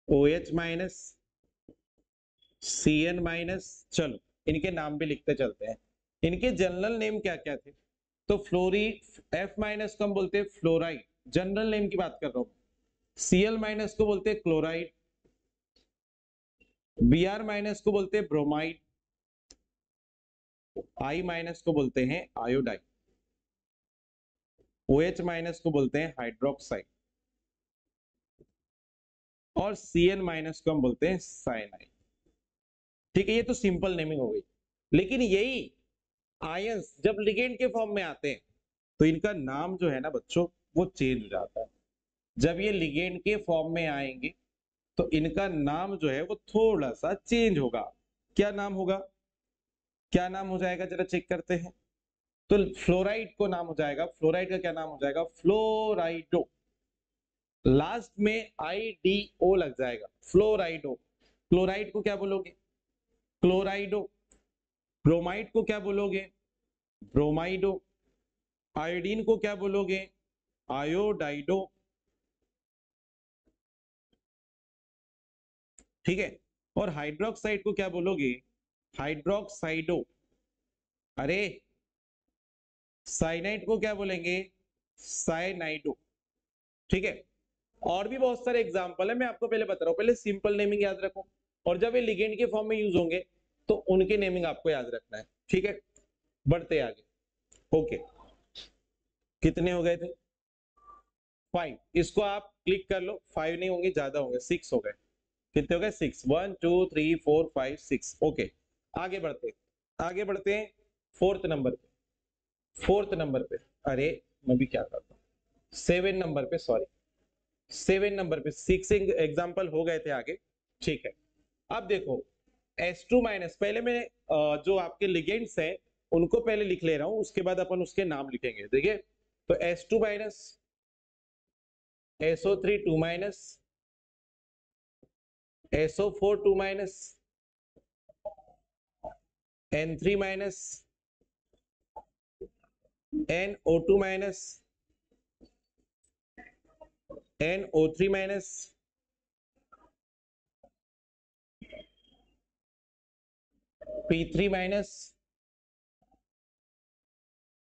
OH-, Cn-। चलो इनके नाम भी लिखते चलते हैं। इनके जनरल नेम क्या क्या थे? तो F- को हम बोलते हैं फ्लोराइड, जनरल नेम की बात कर रहा हूं। Cl- को बोलते हैं क्लोराइड, Br- को बोलते हैं ब्रोमाइड, I- को बोलते हैं आयोडाइड, OH- को बोलते हैं हाइड्रोक्साइड और Cn- को हम बोलते हैं साइनाइड। ठीक है, ये तो सिंपल नेमिंग हो गई। लेकिन यही आयंस जब लिगेंड के फॉर्म में आते हैं तो इनका नाम जो है ना बच्चों वो चेंज हो जाता है। जब ये लिगेंड के फॉर्म में आएंगे तो इनका नाम जो है वो थोड़ा सा चेंज होगा। क्या नाम होगा? क्या नाम हो जाएगा जरा चेक करते हैं। तो फ्लोराइड को नाम हो जाएगा, फ्लोराइड का क्या नाम हो जाएगा? फ्लोराइडो। लास्ट में IDO लग जाएगा, फ्लोराइडो। क्लोराइड को क्या बोलोगे? क्लोराइडो। ब्रोमाइड को क्या बोलोगे? ब्रोमाइडो। आयोडीन को क्या बोलोगे? आयोडाइडो। ठीक है। और हाइड्रोक्साइड को क्या बोलोगे? हाइड्रोक्साइडो। अरे साइनाइड को क्या बोलेंगे? साइनाइडो। ठीक है। और भी बहुत सारे एग्जांपल है, मैं आपको पहले बता रहा हूं, पहले सिंपल नेमिंग याद रखो, और जब ये लिगेंड के फॉर्म में यूज होंगे तो उनके नेमिंग आपको याद रखना है। ठीक है, बढ़ते आगे। ओके, कितने हो गए थे? 5। इसको आप क्लिक कर लो, 5 नहीं होंगे, ज्यादा होंगे, 6 हो गए। कितने हो गए? 6। 1 2 3 4 5 6। ओके, आगे बढ़ते, आगे बढ़ते हैं फोर्थ नंबर पे। फोर्थ नंबर पे, अरे मैं भी क्या करता हूँ, 7 नंबर पे, सॉरी 7 नंबर पे। 6 एग्जाम्पल हो गए थे आगे। ठीक है, अब देखो S2 माइनस, पहले मैं जो आपके लिगेंड्स हैं उनको पहले लिख ले रहा हूं, उसके बाद अपन उसके नाम लिखेंगे। देखिए, तो S2 minus, SO3 2 minus, SO4 2 minus, N3 minus, NO2 minus, NO3 minus, P3 minus,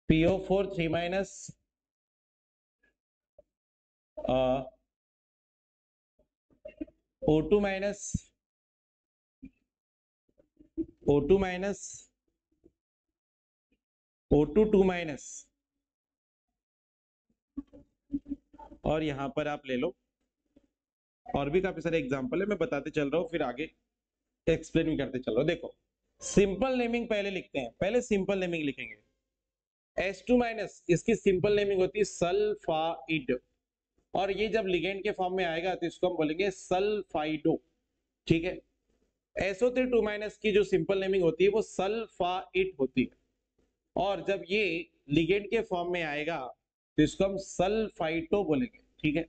PO4 3 minus, O2 minus, O2 minus, O2 2 minus, और यहां पर आप ले लो, और भी काफी सारे एग्जांपल है, मैं बताते चल रहा हूं, फिर आगे एक्सप्लेन भी करते चल रहा हूं। देखो, सिंपल नेमिंग पहले लिखते हैं, पहले सिंपल नेमिंग लिखेंगे। S2 माइनस, इसकी सिंपल नेमिंग होती है सल्फाइड, और ये जब लिगेंड के फॉर्म में आएगा तो इसको हम बोलेंगे सल्फाइडो। ठीक है। SO3 2 माइनस की जो सिंपल नेमिंग होती है वो सल्फाइड होती है, और जब ये लिगेंड के फॉर्म में आएगा तो इसको हम सल्फाइटो बोलेंगे। ठीक है।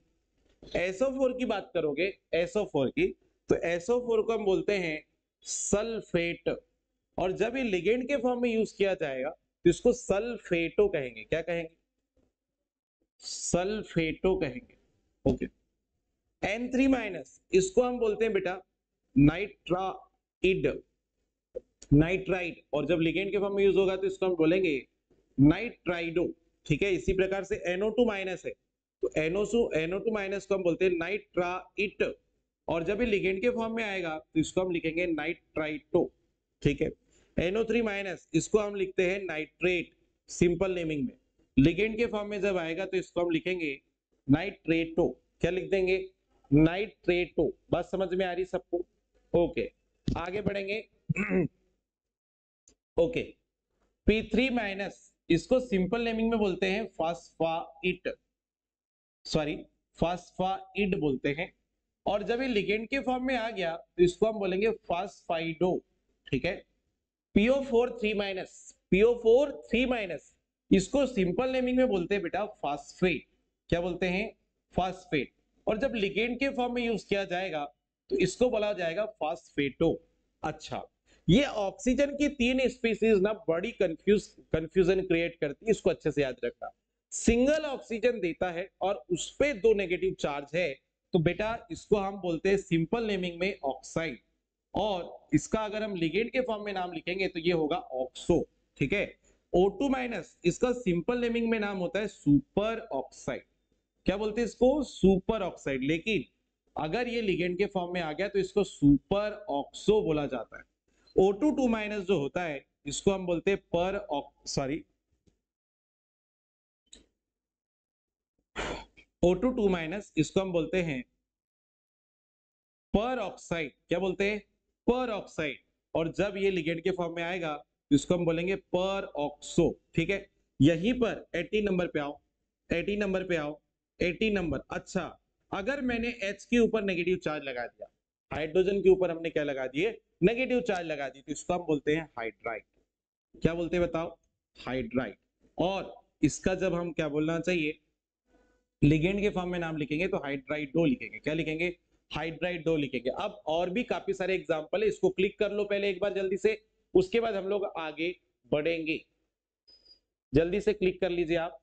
SO4 की बात करोगे, SO4 की, तो SO4 को हम बोलते हैं सल्फेट, और जब ये लिगेंड के फॉर्म में यूज किया जाएगा तो इसको सल्फेटो कहेंगे। क्या कहेंगे? सल्फेटो कहेंगे। ओके। N3 माइनस, इसको हम बोलते हैं बेटा नाइट्राइड, नाइट्राइड, और जब लिगेंड के फॉर्म में यूज होगा तो इसको हम बोलेंगे नाइट्राइडो। ठीक है। इसी प्रकार से NO2 माइनस है, तो NO2 माइनस को हम बोलते हैं नाइट्राइट, और जब ये लिगेंड के फॉर्म में आएगा तो इसको हम लिखेंगे नाइट्राइटो। ठीक है। NO3 माइनस, इसको हम लिखते हैं नाइट्रेट, सिंपल नेमिंग में। लिगेंड के फॉर्म में जब आएगा तो इसको हम लिखेंगे नाइट्रेटो। क्या लिख देंगे? नाइट्रेटो। बात समझ में आ रही सबको? ओके, आगे बढ़ेंगे। ओके, P3 माइनस, इसको सिंपल नेमिंग में बोलते हैं फास्फाइट, सॉरी फास्फाइड बोलते हैं, और जब ये लिगेंड के फॉर्म में आ गया तो इसको हम बोलेंगे फास्फाइडो। ठीक है। PO4 3 माइनस, PO4 3 माइनस, इसको सिंपल नेमिंग में बोलते हैं बेटा फास्फेट। क्या बोलते हैं? फास्फेट, और जब लिगेंड के फॉर्म में यूज किया जाएगा तो इसको बोला जाएगा फास्फेटो। अच्छा, ये ऑक्सीजन की 3 स्पीसीज ना बड़ी कंफ्यूजन क्रिएट करती है, इसको अच्छे से याद रखना। सिंगल ऑक्सीजन देता है और उस पे 2 नेगेटिव चार्ज है, तो बेटा इसको हम बोलते हैं सिंपल नेमिंग में ऑक्साइड, और इसका अगर हम लिगेंड के फॉर्म में नाम लिखेंगे तो ये होगा ऑक्सो। ठीक है। O2 माइनस, इसका सिंपल नेमिंग में नाम होता है सुपर ऑक्साइड। क्या बोलते हैं इसको? Super oxide. लेकिन अगर ये लिगेंड के फॉर्म में आ गया तो इसको सुपर ऑक्सो बोला जाता है। O2 2 माइनस जो होता है इसको हम बोलते हैं O2 2 माइनस, इसको हम बोलते हैं पर ऑक्साइड। क्या बोलते हैं? पर ऑक्साइड, और जब ये लिगेंड के फॉर्म में आएगा तो इसको हम बोलेंगे पर ऑक्सो। ठीक है। यहीं पर 80 नंबर पे आओ, 80 नंबर पे आओ, 80 नंबर। अच्छा, अगर मैंने H के ऊपर नेगेटिव चार्ज लगा दिया, हाइड्रोजन के ऊपर हमने क्या लगा दिए? नेगेटिव चार्ज लगा दी, तो इसको हम बोलते हैं हाइड्राइड। क्या बोलते हैं बताओ? हाइड्राइड। और इसका जब हम क्या बोलना चाहिए, लिगेंड के फॉर्म में नाम लिखेंगे तो हाइड्राइडो लिखेंगे। क्या लिखेंगे? हाइड्राइडो लिखेंगे। अब और भी काफी सारे एग्जांपल है, इसको क्लिक कर लो पहले एक बार जल्दी से, उसके बाद हम लोग आगे बढ़ेंगे। जल्दी से क्लिक कर लीजिए आप।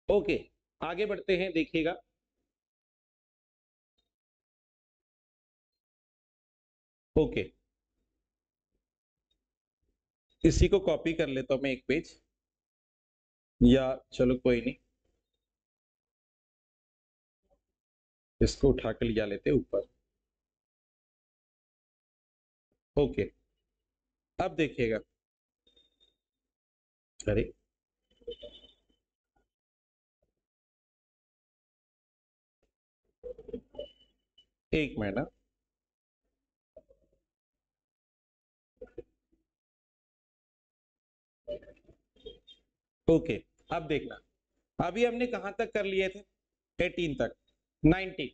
ओके, आगे बढ़ते हैं, देखिएगा। ओके, इसी को कॉपी कर लेता हूं मैं एक पेज, या चलो कोई नहीं, इसको उठा कर लिया लेते ऊपर। ओके, अब देखिएगा। अरे एक मिनट। ओके, अब देखना, अभी हमने कहां तक कर लिए थे? 18 तक। 19।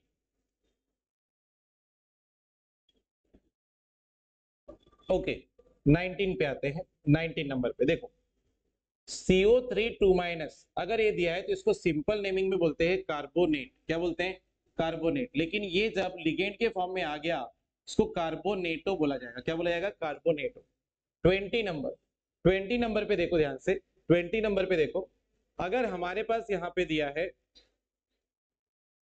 ओके, 19 पे आते हैं। 19 नंबर पे देखो, CO3 2 माइनस अगर ये दिया है तो इसको सिंपल नेमिंग में बोलते हैं कार्बोनेट। क्या बोलते हैं? कार्बोनेट। लेकिन ये जब लिगेंड के फॉर्म में आ गया, इसको कार्बोनेटो बोला जाएगा। क्या बोला जाएगा? कार्बोनेटो। 20 नंबर, 20 नंबर पे देखो ध्यान से, 20 नंबर पे देखो, अगर हमारे पास यहाँ पे दिया है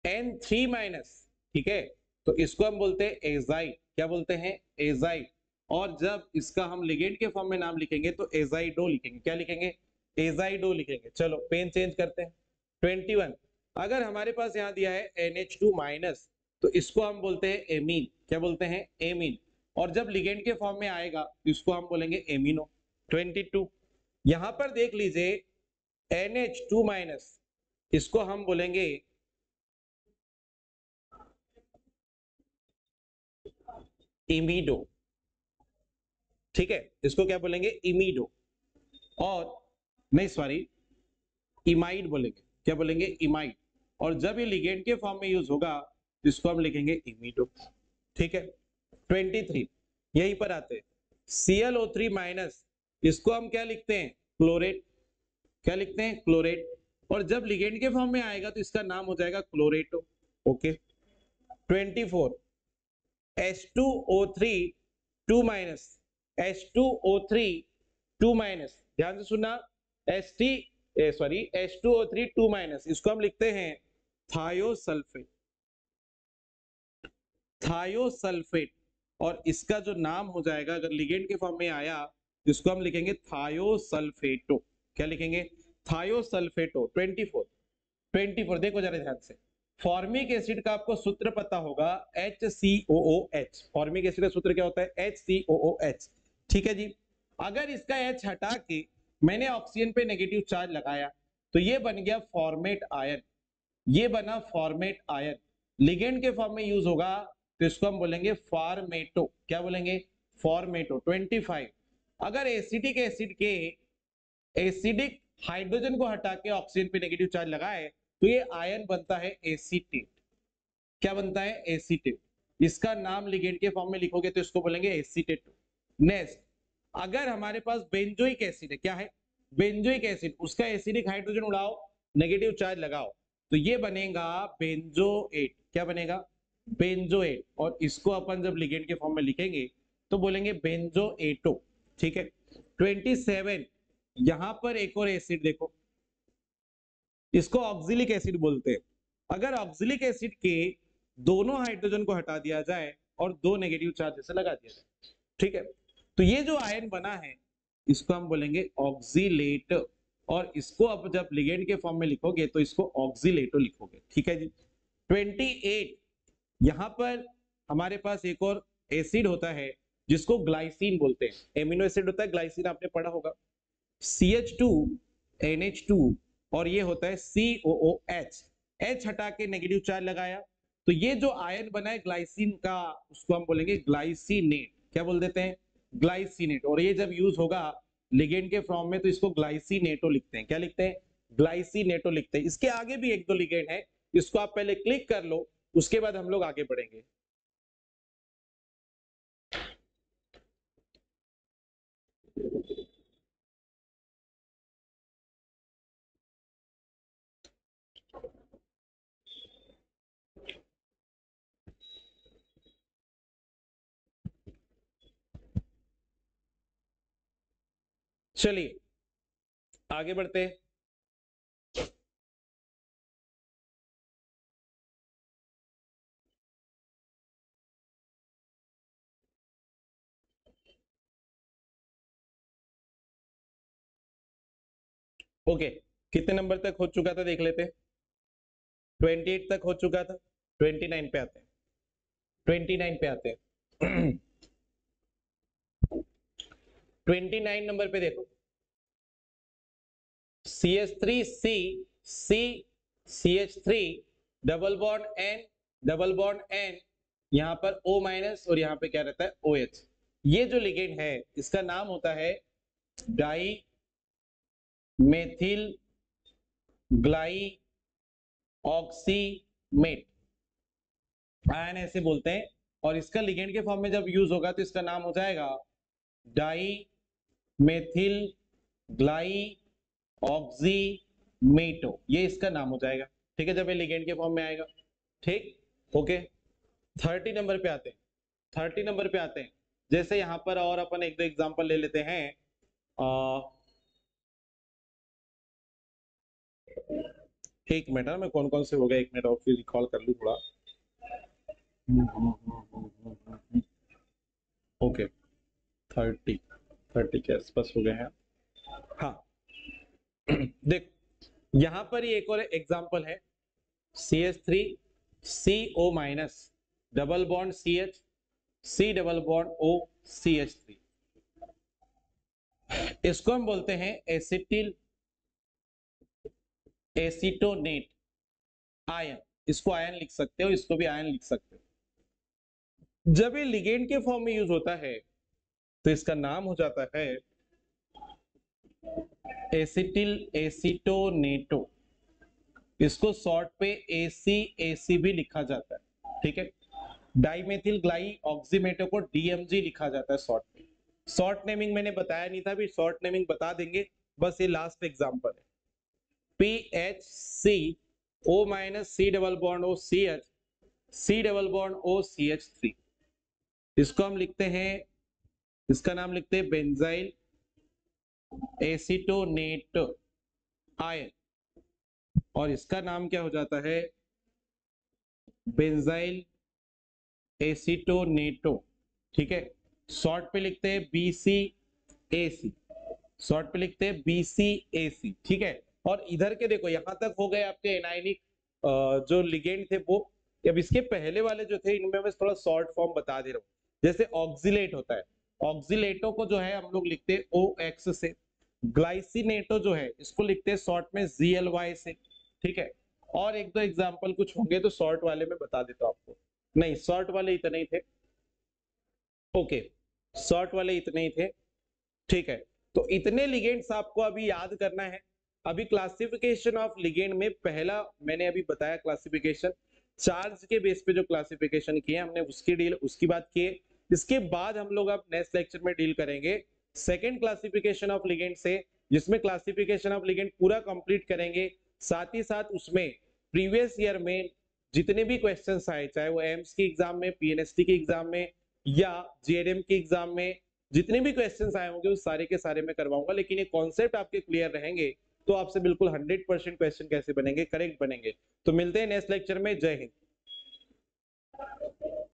N3 माइनस, ठीक है, तो इसको हम बोलते हैं एजाइड। क्या बोलते हैं? एजाइड। और जब इसका हम लिगेंड के फॉर्म में नाम लिखेंगे तो एजाइडो लिखेंगे। क्या लिखेंगे? एजाइडो लिखेंगे। चलो पेन चेंज करते हैं। 21, अगर हमारे पास यहाँ दिया है NH2 माइनस, तो इसको हम बोलते हैं एमीन। क्या बोलते हैं? एमीन। और जब लिगेंड के फॉर्म में आएगा तो इसको हम बोलेंगे एमिनो। 22, यहां पर देख लीजिए NH2 माइनस, इसको हम बोलेंगे इमीडो। ठीक है, इसको क्या बोलेंगे? इमीडो। और नहीं सॉरी, इमाइड बोलेंगे। क्या बोलेंगे? इमाइड। और जब ये लिगेंड के फॉर्म में यूज होगा तो इसको हम लिखेंगे इमीडो। ठीक है। 23, यहीं पर आते हैं, ClO3 माइनस, इसको हम क्या लिखते हैं? क्लोरेट। क्या लिखते हैं? क्लोरेट। और जब लिगेंड के फॉर्म में आएगा तो इसका नाम हो जाएगा क्लोरेटो। Okay. 24, H2O3 2 minus, H2O3 2 minus, ध्यान से सुनना, H2O3 2 माइनस, इसको हम लिखते हैं थायोसल्फेट। थायोसल्फेट। और इसका जो नाम हो जाएगा अगर लिगेंड के फॉर्म में आया तो इसको हम लिखेंगे थायोसल्फेटो। क्या लिखेंगे? थायोसल्फेटो। 24, 24 देखो जरा ध्यान से, फॉर्मिक एसिड का आपको सूत्र पता होगा HCOOH। फॉर्मिक एसिड का सूत्र क्या होता है? HCOOH। ठीक है जी। अगर इसका H हटा के मैंने ऑक्सीजन पे नेगेटिव चार्ज लगाया तो ये बन गया फॉर्मेट आयन। ये बना फॉर्मेट आयन, लिगेंड के फॉर्म में यूज होगा तो इसको हम बोलेंगे फॉर्मेटो। क्या बोलेंगे? फॉर्मेटो। 25, अगर एसिटिक एसिड के एसिडिक हाइड्रोजन को हटा के ऑक्सीजन पे नेगेटिव चार्ज लगाए तो ये आयन बनता है एसीटेट। क्या बनता है? एसीटेट। इसका नाम लिगेंड के फॉर्म में लिखोगे तो इसको बोलेंगे एसीटेट। नेक्स्ट, अगर हमारे पास बेंजोइक एसिड है, क्या है? बेंजोइक एसिड, उसका एसिडिक हाइड्रोजन उड़ाओ, नेगेटिव चार्ज लगाओ, तो ये बनेगा बेंजोएट। क्या बनेगा? बेंजोएट। और इसको अपन जब लिगेंड के फॉर्म में लिखेंगे तो बोलेंगे बेंजोएटो। ठीक है। 27, यहां पर एक और एसिड देखो, इसको ऑक्सिलिक एसिड बोलते हैं। अगर ऑक्सिलिक एसिड के दोनों हाइड्रोजन को हटा दिया जाए और दो नेगेटिव चार्ज से लगा दिया जाए, ठीक है, तो ये जो आयन बना है इसको हम बोलेंगे ऑक्सिलेट। और इसको अब जब लिगेंड के फॉर्म में लिखोगे तो इसको ऑक्सिलेटो लिखोगे। ठीक है जी। 28, यहां पर हमारे पास एक और एसिड होता है जिसको ग्लाइसिन बोलते हैं। एमिनो एसिड होता है, ग्लाइसिन आपने पढ़ा होगा। CH2 NH2 और ये होता है COOH। H हटा के नेगेटिव चार्ज लगाया तो ये जो आयन बना है ग्लाइसिन का उसको हम बोलेंगे ग्लाइसिनेट। क्या बोल देते हैं? ग्लाइसिनेट। और ये जब यूज होगा लिगेंड के फॉर्म में तो इसको ग्लाइसिनेटो लिखते हैं। क्या लिखते हैं? ग्लाइसिनेटो लिखते हैं। इसके आगे भी एक दो लिगेंड है, इसको आप पहले क्लिक कर लो, उसके बाद हम लोग आगे बढ़ेंगे। चलिए आगे बढ़ते हैं। ओके, कितने नंबर तक हो चुका था देख लेते हैं। 28 तक हो चुका था। 29 पे आते हैं। 29 पे आते हैं। 29 नंबर पे देखो, CH3C C CH3 double bond N, यहां पर O माइनस और यहां पे क्या रहता है OH। ये जो लिगेंड है इसका नाम होता है डाई मेथिल ग्लाई ऑक्सीमेट, आयन ऐसे बोलते हैं। और इसका लिगेंड के फॉर्म में जब यूज होगा तो इसका नाम हो जाएगा डाई मेथिल ग्लाई ऑक्सीमेटो, ये इसका नाम हो जाएगा। ठीक है, जब ये लिगेंड के फॉर्म में आएगा। ठीक, ओके। 30 नंबर पे आते हैं। 30 नंबर पे आते हैं। जैसे यहां पर और अपन एक दो एग्जांपल ले लेते हैं। एक मिनट, मैं कौन कौन से हो गए, एक मिनट और फिर रिकॉल कर लूं थोड़ा। ओके, 30 के आसपास हो गए हैं। हाँ, देख यहां पर ही एक और एग्जांपल है, CH3 CO minus double bond CH C double bond O CH3, इसको हम बोलते हैं एसिटिल एसीटोनेट आयन। इसको आयन लिख सकते हो, इसको भी आयन लिख सकते हो। जब ये लिगेंड के फॉर्म में यूज होता है तो इसका नाम हो जाता है एसिटिल एसीटोनेटो, इसको शॉर्ट पे AC भी लिखा जाता है। ठीक है, डाइमेथिल ग्लाई ऑक्सीमेटो को DMG लिखा जाता है शॉर्ट पे। शॉर्ट नेमिंग मैंने बताया नहीं था, अभी शॉर्ट नेमिंग बता देंगे, बस ये लास्ट एग्जांपल है। PHC O minus C double bond O CH C double bond O CH3, इसको हम लिखते हैं, इसका नाम लिखते हैं बेंजाइल एसीटोनेट आयन, और इसका नाम क्या हो जाता है बेंजाइल एसीटोनेटो। ठीक है, शॉर्ट पे लिखते हैं BCAC, शॉर्ट पे लिखते हैं BCAC। ठीक है, और इधर के देखो यहां तक हो गए आपके एनायनिक जो लिगेंड थे वो। अब इसके पहले वाले जो थे इनमें मैं थोड़ा शॉर्ट फॉर्म बता दे रहा हूँ। जैसे ऑक्सिलेट होता है, ऑक्सिलेटो को जो है हम लोग लिखते हैं OX से। ग्लाइसिनेटो जो है इसको लिखते हैं शॉर्ट में GLY से। ठीक है, और एक दो एग्जांपल कुछ होंगे तो शॉर्ट वाले में बता देता हूं आपको। नहीं, शॉर्ट वाले इतने ही थे। ओके, शॉर्ट वाले इतने ही थे। ठीक है, तो इतने लिगेंड्स आपको अभी याद करना है। अभी क्लासिफिकेशन ऑफ लिगेंड में पहला मैंने अभी बताया क्लासिफिकेशन, चार्ज के बेस पे जो क्लासिफिकेशन किए हमने उसकी बात की है। इसके बाद हम लोग अब नेक्स्ट लेक्चर में डील करेंगे सेकेंड क्लासिफिकेशन ऑफ लिगेंड से, जिसमें क्लासिफिकेशन ऑफ लिगेंड पूरा कंप्लीट करेंगे। साथ ही साथ उसमें प्रीवियस ईयर में जितने भी क्वेश्चंस आए, चाहे वो एम्स की एग्जाम में, PNST की एग्जाम में या JRM की एग्जाम में, जितने भी क्वेश्चंस आए होंगे उस सारे के सारे मैं करवाऊंगा। लेकिन ये कॉन्सेप्ट आपके क्लियर रहेंगे तो आपसे बिल्कुल 100% क्वेश्चन कैसे बनेंगे, करेक्ट बनेंगे। तो मिलते हैं नेक्स्ट लेक्चर में। जय हिंद।